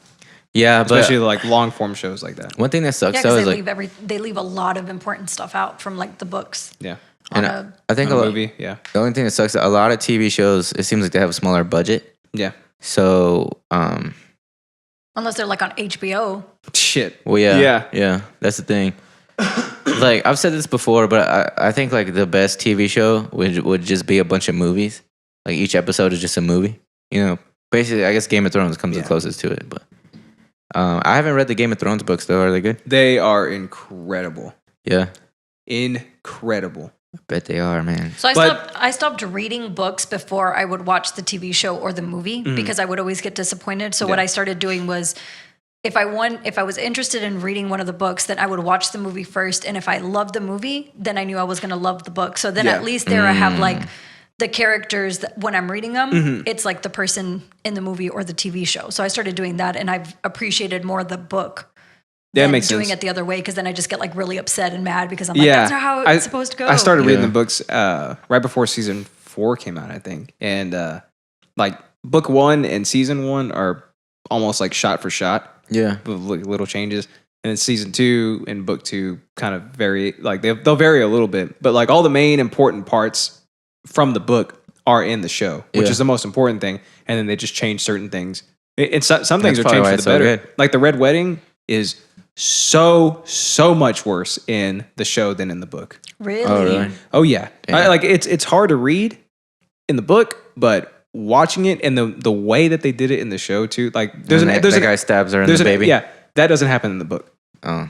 Yeah,
especially
but
like long form shows like that.
one thing that sucks
Yeah,
though
because
is
they leave a lot of important stuff out from like the books.
Yeah,
and I think
on
a
a
lot,
movie. Yeah,
the only thing that sucks, a lot of TV shows, it seems like they have a smaller budget.
yeah.
So,
Unless they're like on HBO.
Shit.
well,
Yeah.
yeah, that's the thing. Like I've said this before, but I think like the best TV show would just be a bunch of movies. Like each episode is just a movie. You know, basically, I guess Game of Thrones comes the closest to it. But I haven't read the Game of Thrones books though. Are they good?
They are incredible.
Yeah,
Incredible.
I bet they are, man.
So
But-
I stopped reading books before I would watch the TV show or the movie because I would always get disappointed. So what I started doing was if I was interested in reading one of the books, then I would watch the movie first. And if I loved the movie, then I knew I was going to love the book. So then
Yeah.
at least there I have like the characters that when I'm reading them, it's like the person in the movie or the TV show. So I started doing that and I've appreciated more the book.
Yeah, it
than
makes
doing
sense.
it the other way because then I just get like really upset and mad because I'm like, that's not how it's supposed to go.
I started reading
Yeah.
the books right before season 4 came out, I think. And like book 1 and season 1 are almost like shot for shot
Yeah,
with like little changes. And then season 2 and book 2 kind of vary, like they'll vary a little bit, but like all the main important parts from the book are in the show, which
Yeah.
is the most important thing. And then they just change certain things. Some things
That's
are
probably
changed
why
for
it's
the
so
better.
good.
Like the Red Wedding is so much worse in the show than in the book.
Really?
Oh, really?
Oh yeah,
Yeah.
like it's hard to read in the book, but watching it and the way that they did it in the show too, like there's
And
an
that,
there's
that
an,
guy stabs her in
there's
the
an
baby.
yeah, that doesn't happen in the book.
Oh,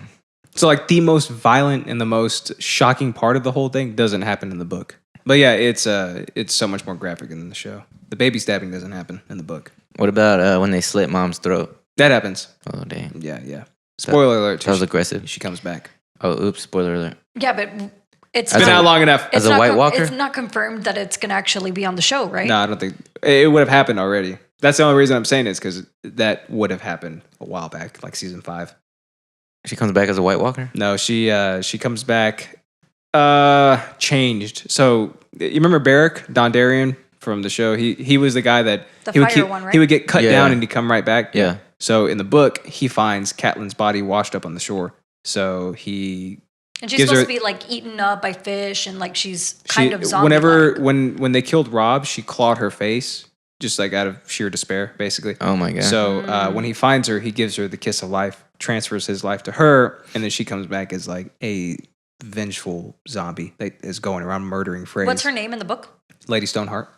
So like the most violent and the most shocking part of the whole thing doesn't happen in the book. But yeah, it's so much more graphic in the show. The baby stabbing doesn't happen in the book.
what about when they slit mom's throat?
That happens.
Oh, damn,
Yeah. Spoiler alert.
that was
Too,
aggressive.
she comes back.
Oh, oops, spoiler alert.
Yeah, but it's
It's been
a-
out long enough.
As a
not
White Walker?
It's not confirmed that it's going to actually be on the show, right?
No, I don't think it would have happened already. That's the only reason I'm saying it is because that would have happened a while back, like season 5.
She comes back as a White Walker.
No, she comes back changed. So you remember Barrick Dondarrion from the show? He was the guy that
The
he would
fire one, right?
he would get cut
Yeah.
down and he'd come right back.
Yeah.
So in the book, he finds Catelyn's body washed up on the shore. So he
And she's
gives
supposed
her-
to be like eaten up by fish and like she's kind
she
of zombie.
whenever when they killed Rob, she clawed her face just like out of sheer despair, basically.
Oh my god.
So when he finds her, he gives her the kiss of life, transfers his life to her, and then she comes back as like a vengeful zombie that is going around murdering Freys.
What's her name in the book?
Lady Stoneheart.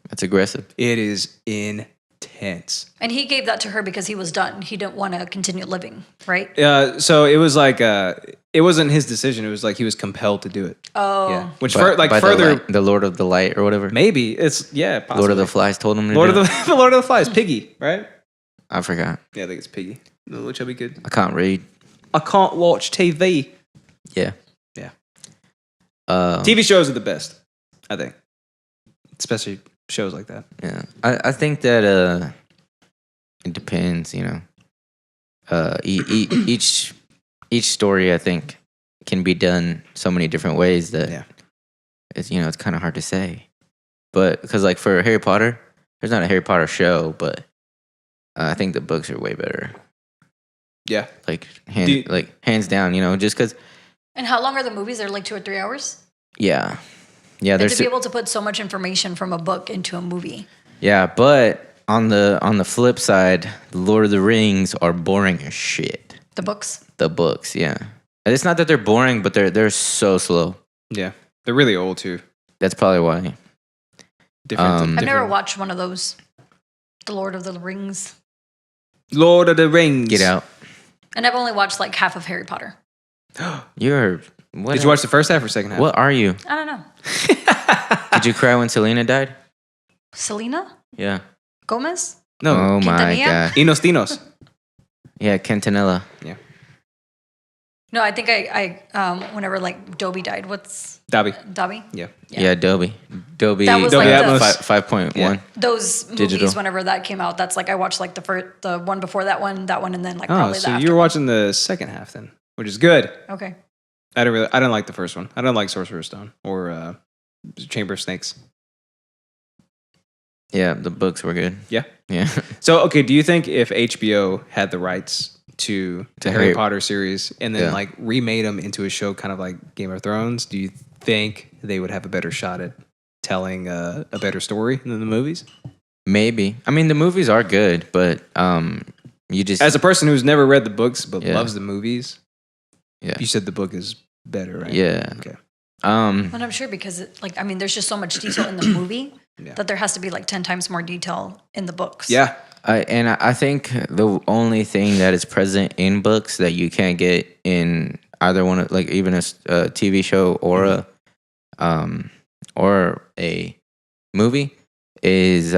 That's aggressive.
It is intense.
And he gave that to her because he was done. He didn't want to continue living, right?
So it was like it wasn't his decision. It was like he was compelled to do it.
Oh.
Yeah. Which
By-
like
by
further,
the Lord of the Light or whatever.
maybe it's possibly.
Lord of the Flies told him to
Lord
do
of
it.
the Lord of the Flies, Piggy, right?
I forgot.
Yeah, I think it's Piggy. The little chubby kid.
I can't read.
I can't watch TV.
Yeah.
Yeah.
Uh,
TV shows are the best, I think. Especially shows like that.
Yeah, I think that it depends. You know, each story I think can be done so many different ways that
Yeah.
it's it's kind of hard to say. But because like for Harry Potter, there's not a Harry Potter show, but I think the books are way better.
Yeah.
Like
Do-
hands down. Just because.
And how long are the movies? They're like 2 or 3 hours?
Yeah,
And
there's
to be able to put so much information from a book into a movie.
yeah, but on the flip side, the Lord of the Rings are boring as shit.
The books?
The books, yeah. And it's not that they're boring, but they're so slow.
Yeah. They're really old too.
That's probably why.
Different.
I've never watched one of those. The Lord of the Rings.
Lord of the Rings.
Get out.
And I've only watched like half of Harry Potter.
You're what?
Did you watch the first half or second half?
What are you?
I don't know.
Did you cry when Selena died?
Selena
Yeah.
Gomez?
No.
Oh my
Quintanilla?
god.
Enos Tinos.
Yeah, Quintanilla.
No, I think I whenever like Dobby died, what's
Dobby.
Dobby?
Yeah.
Yeah, Dobby. Dobby.
That was
Dolby
like
Atmos.
5.1.
Yeah.
those
Digital.
movies whenever that came out. That's like I watched like the one before that one, and then like
Oh,
probably
so
that.
you were watching the second half then, which is good.
Okay.
I didn't like the first one. I don't like Sorcerer's Stone or Chamber of Snakes.
Yeah, the books were good.
Yeah.
Yeah.
So, okay, do you think if HBO had the rights to the Harry
Harry-
Potter series and then
Yeah.
like remade them into a show kind of like Game of Thrones, do you think they would have a better shot at telling a better story than the movies?
Maybe. I mean, the movies are good, but you just
As a person who's never read the books but
Yeah.
loves the movies,
Yeah.
you said the book is better, right?
Yeah.
Okay.
And I'm sure because there's just so much detail in the movie
Yeah.
that there has to be like 10 times more detail in the books.
Yeah.
I think the only thing that is present in books that you can't get in either one of like even a TV show or a movie is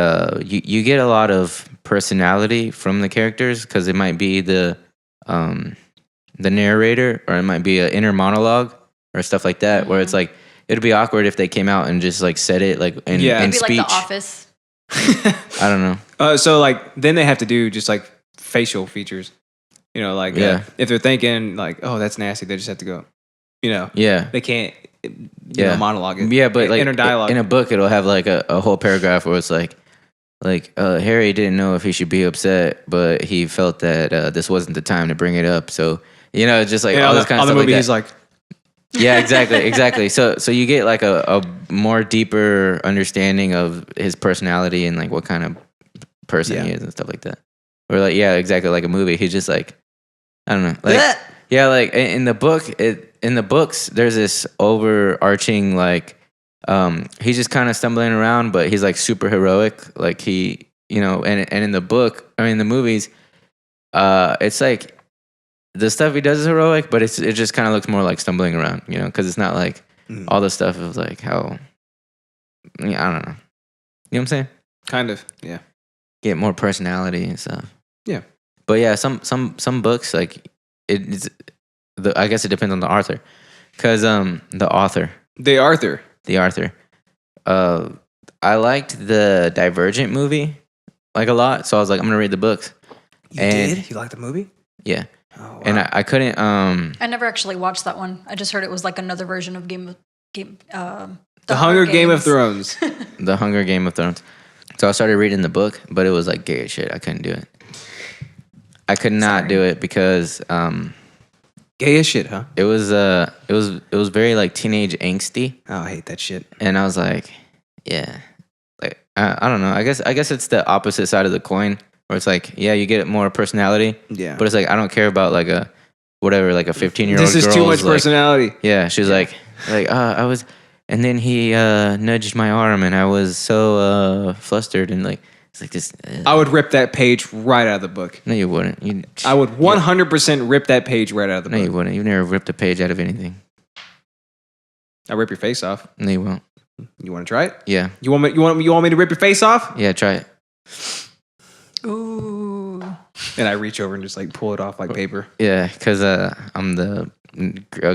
you get a lot of personality from the characters because it might be the narrator or it might be an inner monologue or stuff like that where it's like it'd be awkward if they came out and just like said it like in,
Yeah.
in
Maybe
speech.
like The Office.
I don't know.
So like then they have to do just like facial features, you know, like
Yeah.
if they're thinking like, oh, that's nasty, they just have to go, you know,
Yeah.
they can't,
Yeah.
monologue it.
Yeah, but like
inner dialogue.
in a book, it'll have like a whole paragraph where it's like Harry didn't know if he should be upset, but he felt that this wasn't the time to bring it up. So you know, it's just like all this kind of
the
stuff
movie,
like
he's
that.
like,
Yeah, exactly. So you get like a more deeper understanding of his personality and like what kind of person he is and stuff like that. Or like exactly like a movie. He's just like I don't know, like like in the book in the books there's this overarching like he's just kind of stumbling around, but he's like super heroic. Like he and in the book in the movies, it's like. The stuff he does is heroic, but it just kind of looks more like stumbling around, because it's not like all the stuff of like how, I don't know. You know what I'm saying?
kind of, yeah.
Get more personality and stuff.
Yeah.
But yeah, some books like I guess it depends on the author, because the author, I liked the Divergent movie like a lot, so I was like, I'm gonna read the books.
You
And-
did? You like the movie?
Yeah.
Oh, wow.
And I couldn't
I never actually watched that one. I just heard it was like another version of
the Hunger Game of
Games.
Thrones.
the Hunger Game of Thrones. So I started reading the book, but it was like gay as shit. I couldn't do it. I could not
Sorry.
do it because
Gay as shit, huh?
it was very like teenage angsty,
Oh, I hate that shit.
and I was like, yeah, like I don't know. I guess it's the opposite side of the coin where it's like, yeah, you get more personality,
Yeah.
but it's like I don't care about like a 15-year-old.
This is too much personality.
Yeah, she's like I was, and then he nudged my arm, and I was so flustered, and like it's like this.
I would rip that page right out of the book.
No, you wouldn't.
I would 100% rip that page right out of the
No,
book.
you wouldn't. You've never ripped a page out of anything.
I'll rip your face off.
No, you won't.
You want to try it?
Yeah,
You want me to rip your face off?
yeah. Try it.
Ooh.
And I reach over and just like pull it off like paper.
Yeah, because a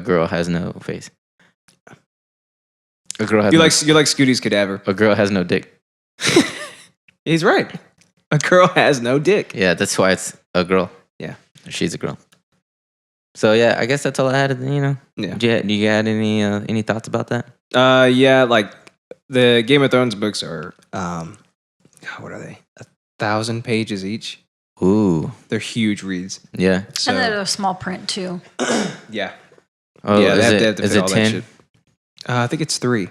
girl has no face. A girl has
You're like Scooty's cadaver.
a girl has no dick.
He's right. A girl has no dick.
Yeah, that's why it's a girl.
Yeah.
She's a girl. So yeah, I guess that's all I had.
Yeah.
Do you had any thoughts about that?
Yeah, like the Game of Thrones books are what are they? 1,000 pages each.
Ooh,
They're huge reads.
yeah.
So
And then a small print too.
yeah.
Oh,
Yeah,
is
they have
it,
to
is
fit
it
all that
10?
shit. I think it's 3.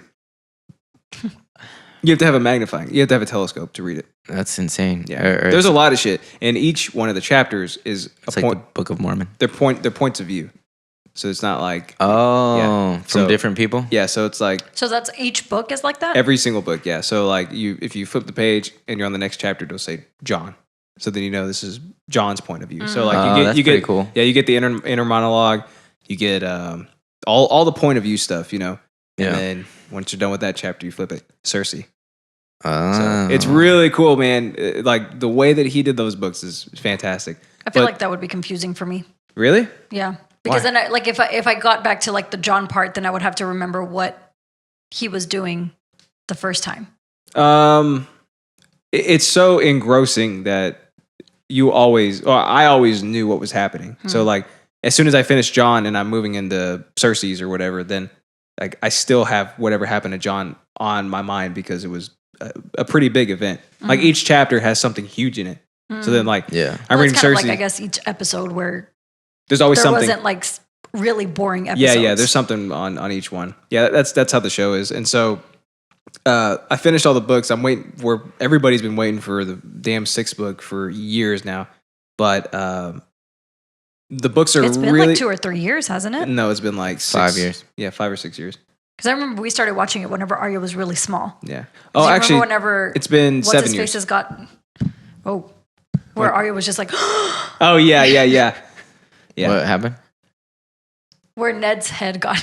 You have to have a magnifying. You have to have a telescope to read it.
That's insane.
Yeah.
Or
There's a lot of shit, and each one of the chapters is a
it's like
point.
the Book of Mormon.
Their points of view. So it's not like
Oh, from
So-
different people.
yeah. So it's like
So that's each book is like that?
every single book. Yeah. So like if you flip the page and you're on the next chapter, it'll say John. So then you know this is John's point of view. So like
Oh, that's
you
pretty
get
cool.
Yeah, you get the inner monologue. You get all the point of view stuff. And
Yeah.
then once you're done with that chapter, you flip it. Cersei.
Oh.
So it's really cool, man. Like the way that he did those books is fantastic.
I feel
But-
like that would be confusing for me.
Really?
Yeah. Because
Why?
then if I got back to like the John part, then I would have to remember what he was doing the first time.
It's so engrossing that I always knew what was happening. So like as soon as I finish John and I'm moving into Cersei's or whatever, then like I still have whatever happened to John on my mind because it was a pretty big event. Like each chapter has something huge in it. So then like
Yeah.
I'm reading
it's kind of
Cersei.
like, I guess, each episode where
There's always
there
something.
wasn't like really boring episodes.
Yeah. There's something on each one. Yeah, that's how the show is. And so I finished all the books. I'm waiting for everybody's been waiting for the damn 6th book for years now. But the books are
It's been
really
like 2 or 3 years, hasn't it?
no, it's been like
5 years.
Yeah, 5 or 6 years.
Because I remember we started watching it whenever Arya was really small.
Yeah.
'Cause
Oh,
you
actually,
remember whenever
it's been
what's
7
his
years.
faces got where Arya was just like
Oh yeah. Yeah.
What happened?
where Ned's head got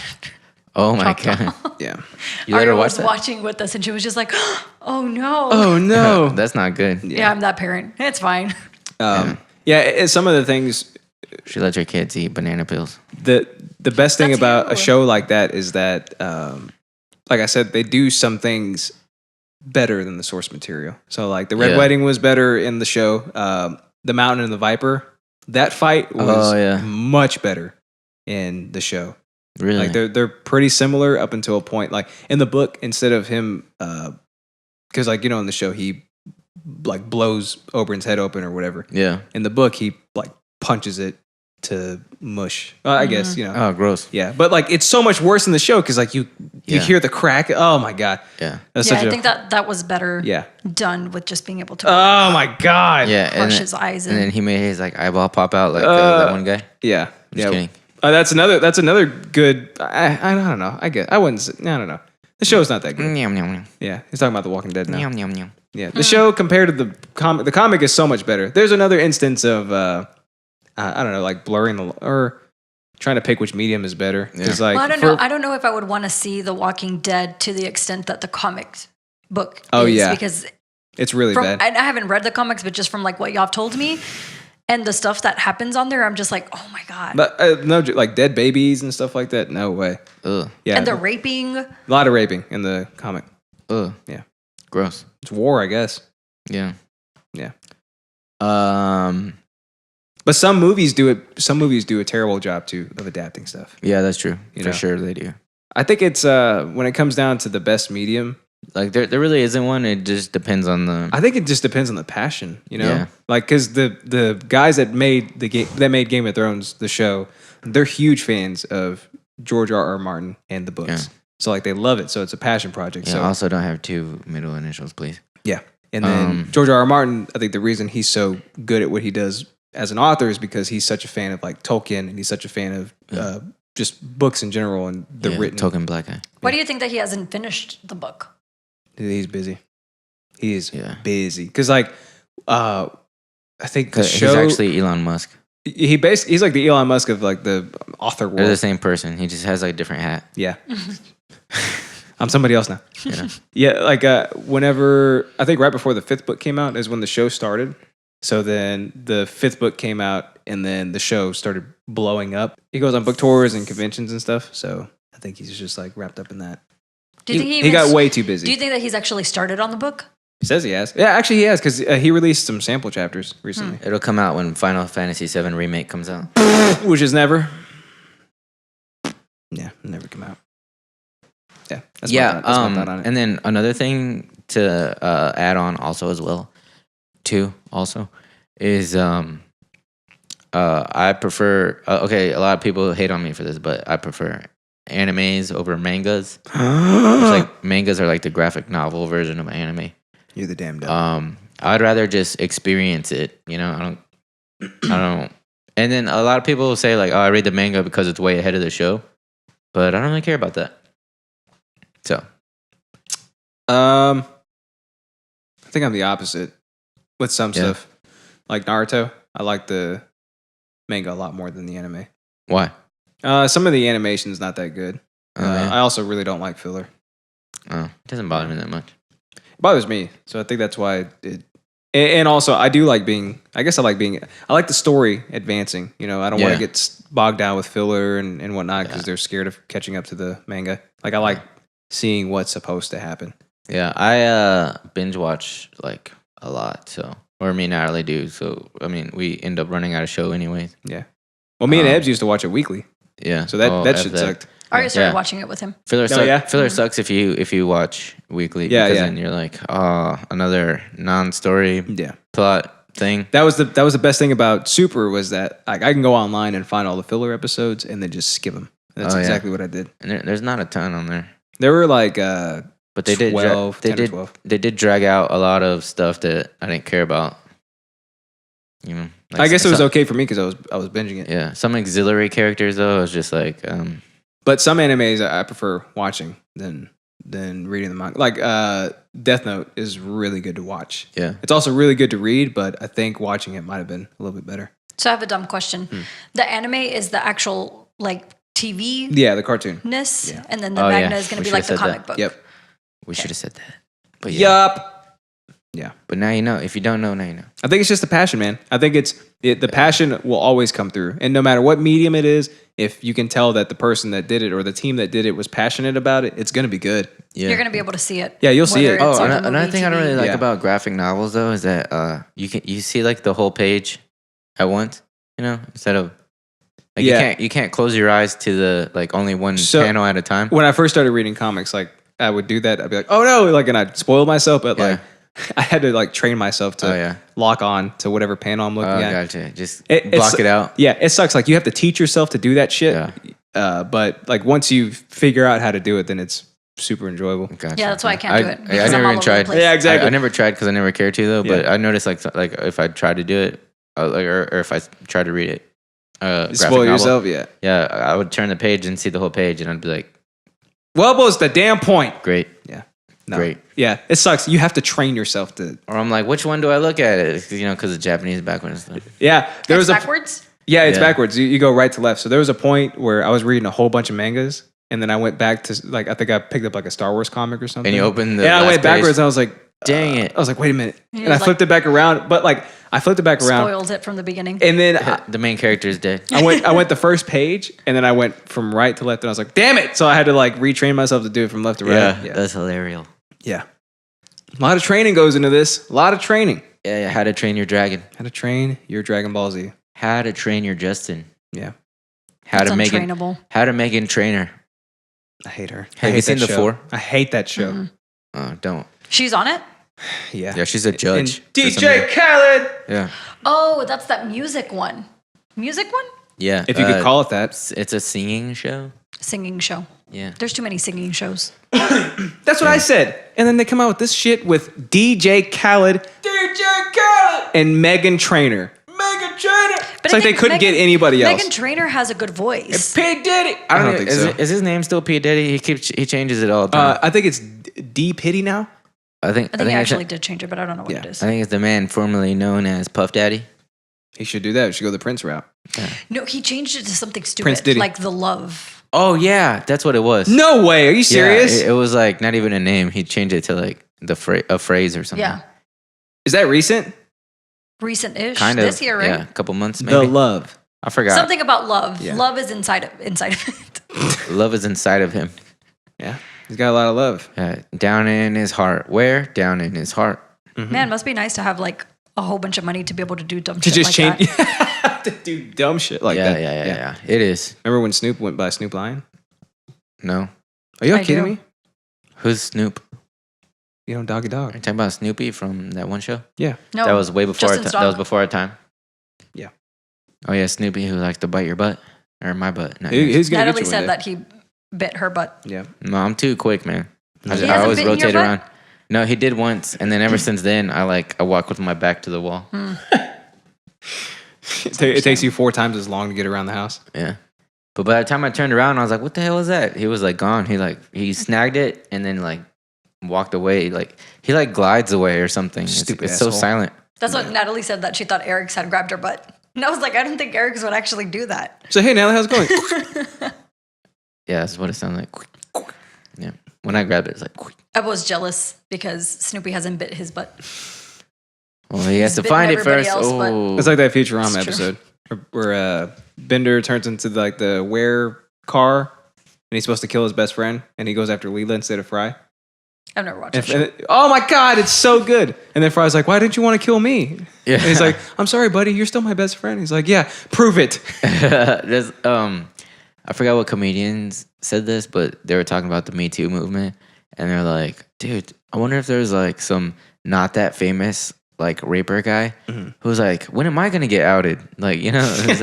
Oh my
chopped
god.
off.
Yeah.
You let
Arya
her watch
was
that?
watching with us and she was just like, oh no.
Oh no.
That's not good.
Yeah, I'm that parent. It's fine.
Some of the things
She lets her kids eat banana peels.
the best thing
That's
about
you.
a show like that is that like I said, they do some things better than the source material. So like the Red
Yeah.
Wedding was better in the show. The Mountain and the Viper, that fight was
Oh, yeah.
much better in the show.
Really?
Like they're pretty similar up until a point. Like in the book, instead of him, because like in the show he like blows Oberyn's head open or whatever.
yeah.
In the book, he like punches it to mush. I guess
Oh, gross.
Yeah, but like it's so much worse in the show because like you
Yeah.
hear the crack. Oh my god,
Yeah.
that's
Yeah,
such
I
a
think that was better
yeah.
done with just being able to
Oh my god.
Yeah.
crush
then-
his eyes
And
in.
then he made his like eyeball pop out like that one guy.
Yeah.
Just kidding.
That's another good. I don't know. I wouldn't. Say, I don't know. The show's not that good.
Nyam, nyam, nyam.
Yeah, he's talking about The Walking Dead now.
Nyam, nyam, nyam.
Yeah, the show compared to the comic. The comic is so much better. There's another instance of I don't know, like blurring the or trying to pick which medium is better. It's like
Well, I don't know. I don't know if I would want to see The Walking Dead to the extent that the comic book
Oh,
is,
yeah.
because
it's really bad.
I haven't read the comics, but just from like what y'all have told me and the stuff that happens on there, I'm just like, oh my god.
But no, like dead babies and stuff like that. No way.
Ugh.
Yeah,
And the raping.
a lot of raping in the comic.
Ugh.
Yeah.
Gross.
It's war, I guess.
Yeah.
Yeah.
But
some movies do it. Some movies do a terrible job too of adapting stuff.
yeah, that's true.
You
For
know.
sure they do.
I think it's when it comes down to the best medium.
Like there really isn't one. It just depends on the
I think it just depends on the passion,
Yeah.
Like because the guys that made Game of Thrones, the show, they're huge fans of George R.R. Martin and the books.
Yeah.
So like they love it. So it's a passion project.
Yeah,
So
also don't have two middle initials, please.
yeah, and then George R.R. Martin, I think the reason he's so good at what he does as an author is because he's such a fan of like Tolkien and he's such a fan of just books in general and the
Yeah,
written.
token black guy.
Why do you think that he hasn't finished the book?
He's busy. He is
Yeah.
busy because like I think the
'Cause
show
he's actually Elon Musk.
he's like the Elon Musk of like the author
They're the
world.
same person. He just has like a different hat.
Yeah. I'm somebody else now.
You know?
Yeah, like whenever I think right before the 5th book came out is when the show started. So then the 5th book came out and then the show started blowing up. He goes on book tours and conventions and stuff. So I think he's just like wrapped up in that.
Do you think
He got way too busy.
Do you think that he's actually started on the book?
He says he has. Yeah, actually he has because he released some sample chapters recently,
It'll come out when Final Fantasy VII Remake comes out.
which is never. Yeah, never come out. Yeah, that's my thought on it.
And then another thing to add on also as well, too, also, is I prefer, okay, a lot of people hate on me for this, but I prefer animes over mangas. It's like mangas are like the graphic novel version of anime.
You're the damn devil.
I'd rather just experience it, you know. I don't. And then a lot of people will say like, "Oh, I read the manga because it's way ahead of the show," but I don't really care about that. So,
I think I'm the opposite with some
Yeah.
stuff. Like Naruto, I like the manga a lot more than the anime.
why?
Some of the animation is not that good.
Oh, man.
I also really don't like filler.
Oh, it doesn't bother me that much.
It bothers me, so I think that's why it. And also, I do like being. I guess I like being. I like the story advancing. You know, I don't want
Yeah.
to get bogged down with filler and whatnot because they're scared of catching up to the manga. Like I like seeing what's supposed to happen.
Yeah, I binge watch like a lot. So, or me and Natalie do. So, I mean, we end up running out of show anyways.
Yeah. Well, me and Ebbs used to watch it weekly,
Yeah.
so that
Oh,
that
F
shit sucked.
I already started
Yeah.
watching it with him.
Filler,
yeah?
filler sucks if you watch weekly.
Yeah,
because
yeah.
then you're like, oh, another non-story
Yeah.
plot thing.
That was the best thing about Super was that like I can go online and find all the filler episodes and then just skip them. That's
Oh, yeah.
exactly what I did.
And there's not a ton on there,
There were like
but they did
12,
they
10 or
did
12.
they did drag out a lot of stuff that I didn't care about. You know, like
I guess it was
some,
okay for me because I was binging it.
Yeah, some auxiliary characters though, I was just like,
But some animes I prefer watching than reading the manga. Like Death Note is really good to watch.
yeah.
It's also really good to read, but I think watching it might have been a little bit better.
So I have a dumb question. The anime is the actual like TV
Yeah, the cartoon.
ness,
Yeah.
and then the
Oh, yeah.
manga is going
We
to be like
should've
the
said
comic
that.
book.
Yep.
We should have said that. But yeah.
Yup.
But now you know. If you don't know, now you know.
I think it's just the passion, man. I think the passion will always come through. And no matter what medium it is, if you can tell that the person that did it or the team that did it was passionate about it, it's going to be good.
Yeah.
You're going to be able to see it.
Yeah, you'll see
whether
it.
it's
Oh,
on the
another
movie,
thing I don't
TV.
really like
Yeah.
about graphic novels though is that you see like the whole page at once, you know, instead of like
Yeah.
you can't close your eyes to the like only one
So-
panel at a time.
When I first started reading comics, like I would do that. I'd be like, oh no, like, and I'd spoil myself, but like I had to like train myself to
Oh, yeah.
lock on to whatever panel I'm looking
Oh,
at.
gotcha. Just
It's-
block it out.
Yeah, it sucks. Like you have to teach yourself to do that shit.
Yeah.
But like once you figure out how to do it, then it's super enjoyable.
Gotcha.
Yeah, that's why I can't do it.
I
because I'm
never
all
even
over the
tried.
place.
Yeah, exactly.
I never tried because I never cared to though. But
Yeah.
I noticed like if I tried to do it, or if I tried to read it, graphic
Spoil
novel,
yourself, yeah.
Yeah, I would turn the page and see the whole page, and I'd be like,
Well, what's the damn point?
great.
Yeah. No.
Great.
Yeah, it sucks. You have to train yourself to.
Or I'm like, which one do I look at? It, you know, because it's Japanese backwards and stuff.
Yeah, there
It's
was a.
backwards.
Yeah, it's
Yeah.
backwards. You go right to left. So there was a point where I was reading a whole bunch of mangas, and then I went back to like I think I picked up like a Star Wars comic or something.
And you open the
Yeah, I
last
went backwards.
page.
And I was like,
Dang it.
I was like, wait a minute,
He
and I
was
flipped
like-
it back around. But like I flipped it back around,
Spoiled it from the beginning.
and then
The main character is dead.
I went the first page, and then I went from right to left, and I was like, damn it! So I had to like retrain myself to do it from left to right.
Yeah, that's hilarious.
Yeah. A lot of training goes into this. A lot of training.
Yeah, how to train your dragon.
How to train your Dragon Ball Z.
How to train your Justin.
Yeah.
How
It's
to make it.
untrainable.
How to make it trainer.
I hate her.
Have you seen the four?
I hate that show.
Mhm.
Oh, don't.
She's on it.
Yeah.
Yeah, she's a judge.
And
for
DJ
something.
Khaled.
Yeah.
Oh, that's that music one. Music one?
Yeah.
If you could call it that.
It's a singing show.
Singing show.
Yeah.
There's too many singing shows.
That's what I said. And then they come out with this shit with DJ Khaled. DJ Khaled. And Megan Trainor. Megan Trainor.
But
It's like they couldn't get anybody else.
Megan Trainor has a good voice.
P Diddy.
I don't
know,
think
is
so.
Is his name still P Diddy? He changes it all the time.
I think it's D Pity now.
I think
I think I
it's-
actually did change it, but I don't know what
Yeah.
it is.
I think it's the man formerly known as Puff Daddy.
He should do that. He should go the Prince route.
No, he changed it to something stupid,
Prince Diddy.
like The Love.
Oh yeah, that's what it was.
No way. Are you serious?
Yeah, it was like not even a name. He changed it to like a phrase or something.
Yeah.
Is that recent?
Recent-ish.
Kind of.
This year, right?
Yeah, a couple months maybe.
The Love.
I forgot.
Something about love.
Yeah.
Love is inside of it.
Love is inside of him.
Yeah. He's got a lot of love.
Down in his heart. Where? Down in his heart.
Man, must be nice to have like a whole bunch of money to be able to do dumb
To
shit
just
like
change.
that.
To do dumb shit like
yeah,
that.
yeah. It is.
Remember when Snoop went by Snoop Lion?
No.
Are you
I
kidding
do.
me?
Who's Snoop?
You know, Doggy
Are
Dog.
you talking about Snoopy from that one show?
Yeah.
No,
That was way before our
Justin's
time. That was
dog.
before our time.
Yeah.
Oh yeah, Snoopy who likes to bite your butt or my butt. Not yours.
He's gonna get
Natalie
you one
said
day.
that he bit her butt.
Yeah.
No, I'm too quick, man.
He
I
hasn't
always
bitten your
rotate
butt?
around. No, he did once, and then ever since then, I walk with my back to the wall.
It takes you 4 times as long to get around the house.
Yeah. But by the time I turned around, I was like, "What the hell is that?" He was like gone. He snagged it and then like walked away. Like he like glides away or something.
Stupid
it's so
asshole.
silent.
That's what Natalie said, that she thought Eric's had grabbed her butt. And I was like, I don't think Eric's would actually do that.
So, hey, Natalie, how's it going?
Yeah, that's what it sounded like. Yeah. When I grabbed it, it's like.
I was jealous because Snoopy hasn't bit his butt.
Well, he has to
bitten
find it
everybody
first.
else, but-
Oh,
It's like that Futurama
It's true.
episode where Bender turns into like the were car and he's supposed to kill his best friend and he goes after Leela instead of Fry.
I've never watched
And,
it.
oh my God, it's so good. And then Fry's like, why didn't you want to kill me?
yeah.
And he's like, I'm sorry, buddy. You're still my best friend. He's like, yeah, prove it.
There's I forgot what comedians said this, but they were talking about the Me Too movement, and they're like, dude, I wonder if there's like some not that famous like raper guy who's like, when am I gonna get outed? Like, you know, it's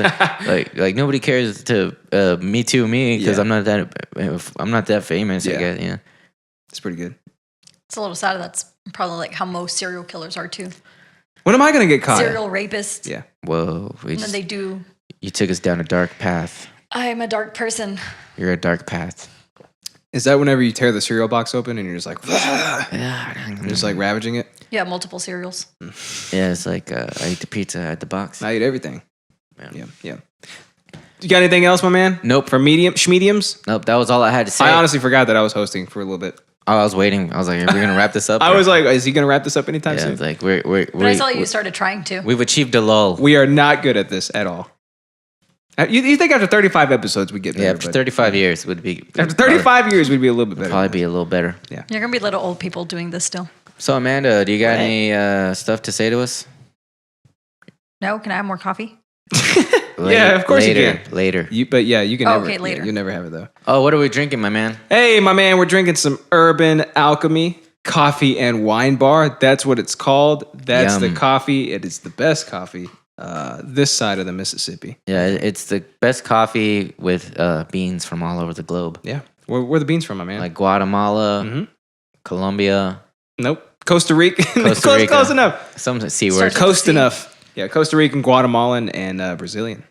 like nobody cares to Me Too me because I'm not that famous. I guess, yeah.
It's pretty good.
It's a little sad. That's probably like how most serial killers are too.
When am I gonna get caught?
Serial rapists.
Yeah.
Whoa,
And then they do.
You took us down a dark path.
I'm a dark person.
You're a dark path.
Is that whenever you tear the cereal box open and you're just like,
Yeah,
you're just like ravaging it?
Yeah, multiple cereals.
yeah. It's like I eat the pizza at the box.
I eat everything.
Yeah.
Yeah. You got anything else, my man?
Nope.
For schmediums?
Nope. That was all I had to say.
I honestly forgot that I was hosting for a little bit.
I was waiting. I was like, are we gonna wrap this up?
I was like, is he gonna wrap this up anytime
yeah,
soon?
it's like
But I saw you started trying to.
we've achieved a lull.
We are not good at this at all. You think after 35 episodes we get better?
Yeah, after
but
35 years would be.
after 35 years we'd be a little bit better.
Probably be a little better.
You're gonna be little old people doing this still.
So Amanda, do you got any stuff to say to us?
No, can I have more coffee?
Yeah, of course you
later,
can.
Later.
But yeah, you can
Oh,
never.
okay, later.
Yeah, you never have it though.
Oh, what are we drinking, my man?
Hey, my man, we're drinking some Urban Alchemy coffee and wine bar. That's what it's called. That's the
Yum.
coffee. It is the best coffee this side of the Mississippi.
Yeah, it's the best coffee with beans from all over the globe,
Yeah. Where the beans from, my man?
like Guatemala, Colombia,
Nope. Costa Rica.
Costa Rica.
Close enough.
some C
Starts
words.
with
Coast
C.
enough. Yeah, Costa Rican, Guatemalan, and Brazilian.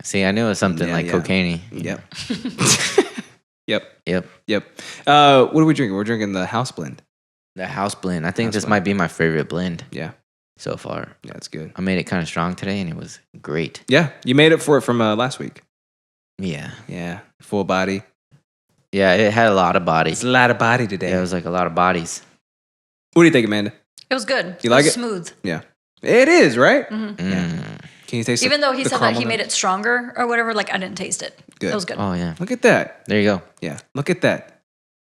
See, I knew it was something
Yeah,
like
yeah.
cocaine.
Yep. Yep.
Yep.
Yep. What are we drinking? We're drinking the house blend.
The house blend. I think
House
this
blend.
might be my favorite blend
Yeah.
so far.
Yeah, it's good.
I made it kind of strong today, and it was great.
Yeah, you made it for it from last week.
Yeah.
Yeah, full body.
Yeah, it had a lot of bodies.
It's a lot of body today.
Yeah, it was like a lot of bodies.
What do you think, Amanda?
It was good.
You like
was
it?
Smooth.
Yeah, it is right.
Mm.
Can you taste?
Even though he
the
said that he
caramel
made it stronger or whatever, like I didn't taste it.
Good.
It was good.
Oh, yeah.
Look at that.
There you go.
Yeah, look at that.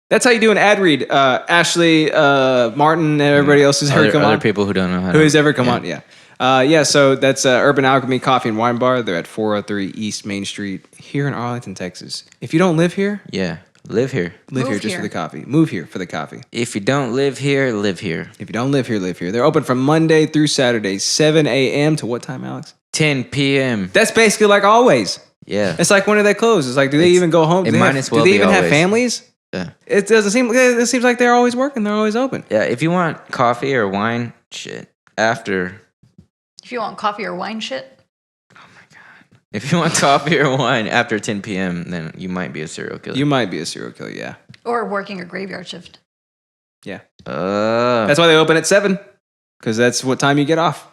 That's how you do an ad read. Ashley, Martin, and everybody else who's ever come
Other
on.
people who don't know how
Who
to.
has ever come on? Yeah. So that's Urban Alchemy Coffee and Wine Bar. They're at 403 East Main Street here in Arlington, Texas. If you don't live here,
Yeah. Live here.
live
Move
here just
here.
for the coffee. Move here for the coffee.
If you don't live here, live here.
If you don't live here, live here. They're open from Monday through Saturday, 7 a.m. to what time, Alex?
10 p.m.
That's basically like always.
Yeah.
It's like when do they close? It's like, do they even go home?
it
Do they
might
have-
as well
Do they
be
even have
always.
families?
Yeah.
It doesn't seem. It seems like they're always working. They're always open.
Yeah. If you want coffee or wine, shit. After.
If you want coffee or wine shit,
If you want coffee or wine after 10 p.m., then you might be a serial killer.
You might be a serial killer. Yeah.
or working a graveyard shift.
Yeah.
Uh,
That's why they open at 7, because that's what time you get off.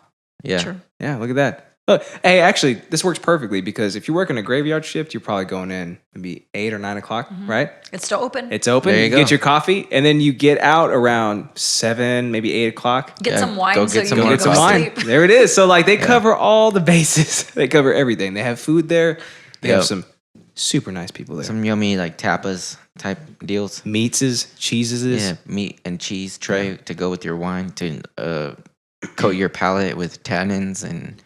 yeah.
True.
Yeah, look at that. Look, hey, actually, this works perfectly because if you're working a graveyard shift, you're probably going in maybe 8 or 9 o'clock, right?
It's still open.
It's open.
There you
You
go.
get your coffee, and then you get out around 7, maybe 8 o'clock.
Get
Yeah,
some wine
go
so
get
you
some
can
more
Get some
go to
wine.
sleep.
There it is. So, like, they cover all the bases. They cover everything. They have food there. They have
Yep.
some super nice people there.
Some yummy, like, tapas type deals.
Meatses, cheeses.
Yeah. Meat and cheese tray to go with your wine to coat your palate with tannins and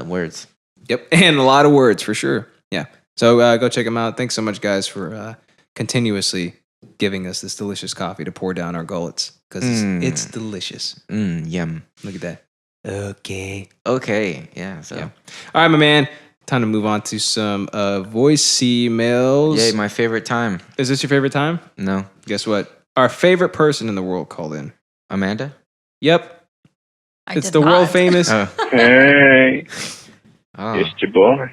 words.
Yep. And a lot of words for sure. Yeah. So go check them out. Thanks so much, guys, for continuously giving us this delicious coffee to pour down our gullets because it's delicious.
Yum.
Look at that. Okay.
Okay. Yeah. So.
Yeah. All right, my man. Time to move on to some voice emails.
Yay, my favorite time.
Is this your favorite time?
No.
Guess what? Our favorite person in the world called in.
Amanda?
Yep.
I
It's
did
the
not.
world famous.
Hey,
Oh,
it's your boy.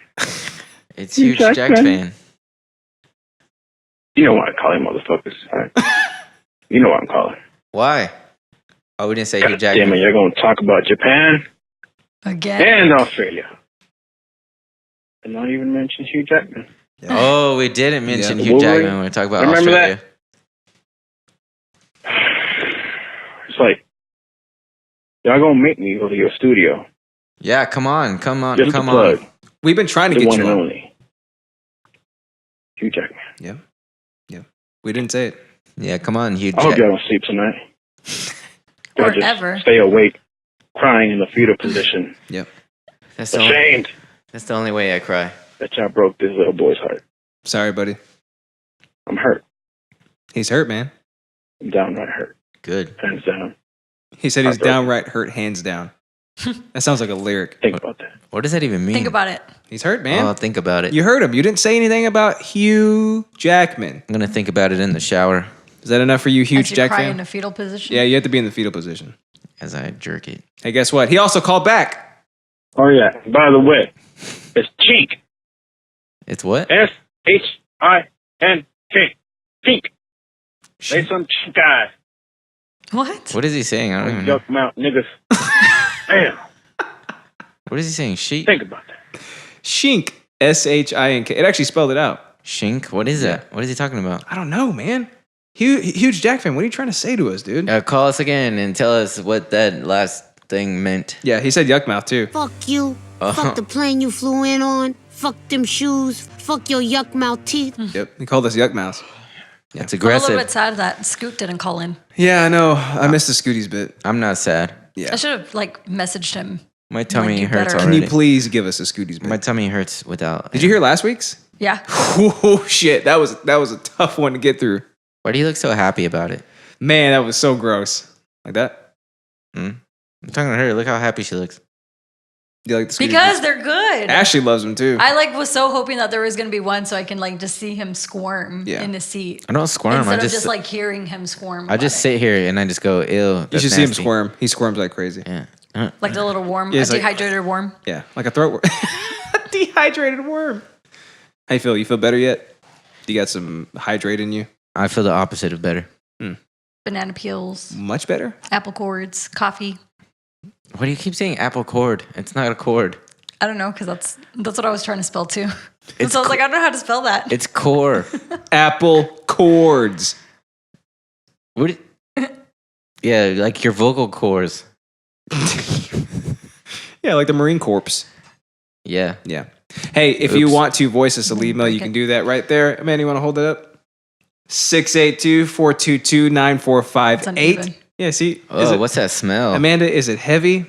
it's Huge
Jackman.
Jack fan.
You know what I call him, motherfuckers. All right? You know what I'm calling.
Why? Oh, we didn't say Hugh
God damn it,
Jackman.
you're going to talk about Japan
Again.
and Australia. And not even mention Hugh Jackman.
Oh, we didn't mention
Yeah.
Hugh
Wolverine.
Jackman when we talk about
Remember
Australia.
It's like, y'all going to make me go to your studio.
Yeah, come on, come on,
Just
come
to plug
on.
We've been trying to
the
get
one
you
and
on.
only. Hugh Jackman.
Yeah. Yeah. We didn't say it.
Yeah, come on, Hugh
I hope y'all
Jackman.
don't sleep tonight.
Or
Y'all just
ever.
stay awake, crying in the fetal position.
Yep.
That's the, only,
Ashamed
that's the only way I cry.
that y'all broke this little boy's heart.
Sorry, buddy.
I'm hurt.
He's hurt, man.
I'm downright hurt.
Good.
Hands down.
He said he's
Heartbroken.
downright hurt, hands down. That sounds like a lyric.
Think about that.
What does that even mean?
Think about it.
He's hurt, man.
I'll think about it.
You heard him. You didn't say anything about Hugh Jackman.
I'm gonna think about it in the shower
Is that enough for you, Hugh
As you cry
Jackman?
in a fetal position.
Yeah, you have to be in the fetal position.
as I jerk it.
Hey, guess what? He also called back.
Oh, yeah. By the way, it's Chink.
It's what?
S-H-I-N-K. Chink. They some chink guys.
What?
What is he saying? I don't even know.
Yuck mouth niggas. Damn.
What is he saying? Sheet?
Think about that.
Shink. S-H-I-N-K. It actually spelled it out.
Shink? What is that? What is he talking about?
I don't know, man. Huge Jack fan. What are you trying to say to us, dude?
Call us again and tell us what that last thing meant.
Yeah, he said yuck mouth too.
Fuck you. Fuck the plane you flew in on. Fuck them shoes. Fuck your yuck mouth teeth.
Yep, he called us yuck mouths.
It's
I'm a little
aggressive.
bit sad that Scoot didn't call in.
Yeah, I know. I missed the Scooties bit.
I'm not sad.
Yeah.
I should have messaged him.
My tummy
you
hurts
better.
Can
already.
you please give us a Scooties bit?
My tummy hurts without.
Did you hear last week's?
Yeah.
Oh shit, that was a tough one to get through.
Why do you look so happy about it?
Man, that was so gross. Like that?
I'm talking to her. Look how happy she looks.
Do you like the Scooties
Because
bits?
they're good.
Ashley loves them too.
I was so hoping that there was going to be one so I can just see him squirm in his seat.
I don't squirm.
Instead
I
of
just
hearing him squirm.
I just sit here and I just go, ew.
You
that's
should see him
nasty.
squirm. He squirms like crazy.
Yeah.
like the little worm,
Yeah,
a
it's like-
dehydrated worm.
Yeah, like a throat worm. Dehydrated worm. How you feel? You feel better yet? You got some hydrate in you?
I feel the opposite of better.
Banana peels,
Much better?
apple cords, coffee.
Why do you keep saying apple cord? It's not a cord.
I don't know because that's what I was trying to spell too.
It's
so I was like, I don't know how to spell that.
It's core.
Apple cords.
What? Yeah, like your vocal cords.
Yeah, like the Marine Corps.
Yeah.
Yeah. Hey, if you
Oops.
want to voice us a lead mail, you can do that right there. Amanda, you want to hold it up? 682-422-9458.
uneven.
Yeah, see?
Oh, what's that smell?
Amanda, is it heavy?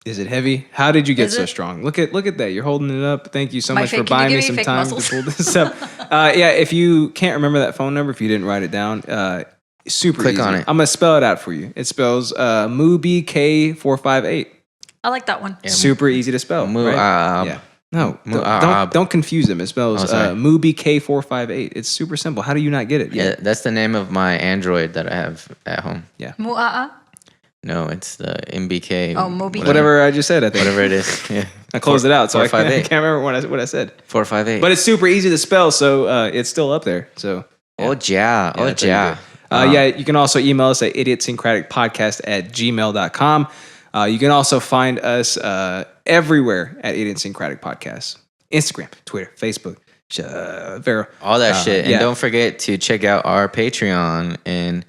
Is it heavy? How did you get
Is
so
it?
strong? Look at that. You're holding it up. Thank you so
My
much for
fake- can you
buying
give
me
me
some
fake
time
muscles?
to pull this up. Yeah, if you can't remember that phone number, if you didn't write it down, super
Click
easy.
on it.
I'm going to spell it out for you. It spells MooBK458.
I like that one.
Super easy to spell. right? Yeah. No, don't confuse them. It spells
Oh, sorry.
MooBK458. It's super simple. How do you not get it?
Yeah, that's the name of my Android that I have at home.
Mua'a.
No, it's the MBK.
Oh, Moby.
Whatever I just said, I think.
Whatever it is. Yeah.
I closed it out, so I can't
458.
remember what I said.
458.
But it's super easy to spell, so it's still up there. So
Oh, yeah. Oh,
that's how you
yeah.
do it. Yeah, you can also email us at idiotsyncraticpodcast@gmail.com. You can also find us everywhere at Idiosyncratic Podcast. Instagram, Twitter, Facebook, Vero.
All that shit. And
yeah.
don't forget to check out our Patreon and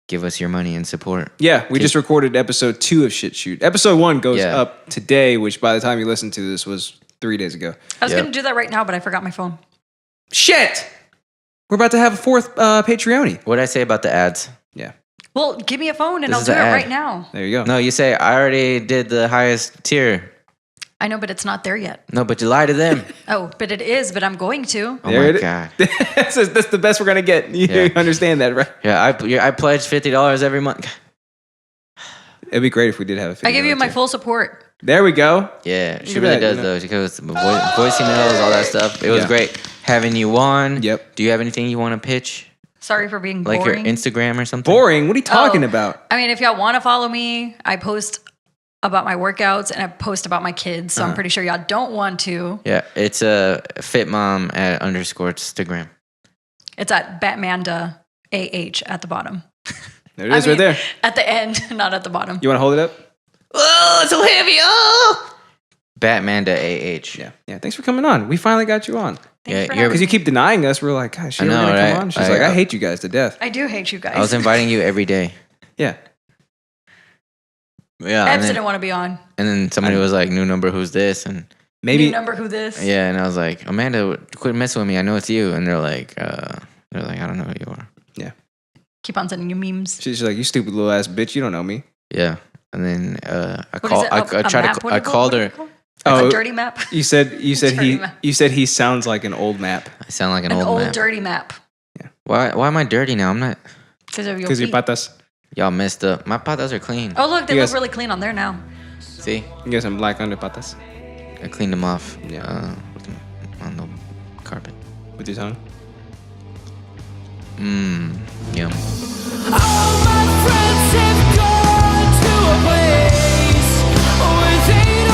give us your money and support.
Yeah, we just recorded episode 2 of Shit Shoot. Episode 1 goes
Yeah.
up today, which by the time you listen to this was 3 days ago.
I was
Yep.
going to do that right now, but I forgot my phone.
Shit! We're about to have a 4th Patreon.
What did I say about the ads?
Yeah,
Well, give me a phone and
This
I'll
is
do it
an ad.
right now.
there you go.
No, you say, I already did the highest tier.
I know, but it's not there yet.
No, but you lie to them.
Oh, but it is, but I'm going to.
Oh,
There
my
it is.
God.
that's the best we're going to get. You
Yeah.
understand that, right?
Yeah, I pledge $50 every month.
It'd be great if we did have a
I give you my
tier.
full support.
There we go.
Yeah, she
Look at
really
that,
does,
you know.
though. She goes, voice emails, all that stuff. It was
Yeah.
great having you on.
Yep.
Do you have anything you want to pitch?
Sorry for being
Like
boring.
your Instagram or something?
Boring. What are you talking
Oh.
about?
I mean, if y'all want to follow me, I post about my workouts and I post about my kids. So I'm pretty sure y'all don't want to.
Yeah, it's a fit mom at _Instagram.
It's at Batmanda AH at the bottom.
There it is right there.
At the end, not at the bottom.
You want to hold it up?
Oh, it's so heavy. Oh! Batmanda AH.
Yeah. Yeah. Thanks for coming on. We finally got you on.
Yeah,
for
you're,
Because you keep denying us. We're like, gosh, she
I
ever
know,
gonna
right?
come on? She's like, I hate you guys to death.
I do hate you guys.
I was inviting you every day.
Yeah.
Yeah,
Ebs
and
didn't
then,
want to be on.
and then somebody was like, new number, who's this? And
Maybe.
New number, who this?
yeah, and I was like, Amanda, quit messing with me. I know it's you. And they're like, I don't know who you are.
Keep on sending you memes.
She's like, you stupid little ass bitch. You don't know me.
Yeah. And then I
What is it? A map? What do you call-
called
what do
her.
you call it? A dirty map.
You said
Dirty map.
you said he sounds like an old map
I sound like an,
An
old
old
man.
dirty map.
Why am I dirty now? I'm not.
Because of your
because your
feet.
patas.
Y'all messed up. My patas are clean.
Oh, look, they
You
look
guys-
really clean on there now.
See,
You got some black under patas
I cleaned them off.
Yeah.
On the carpet.
with your tongue.
Yum.
All my friends have gone to a place where they don't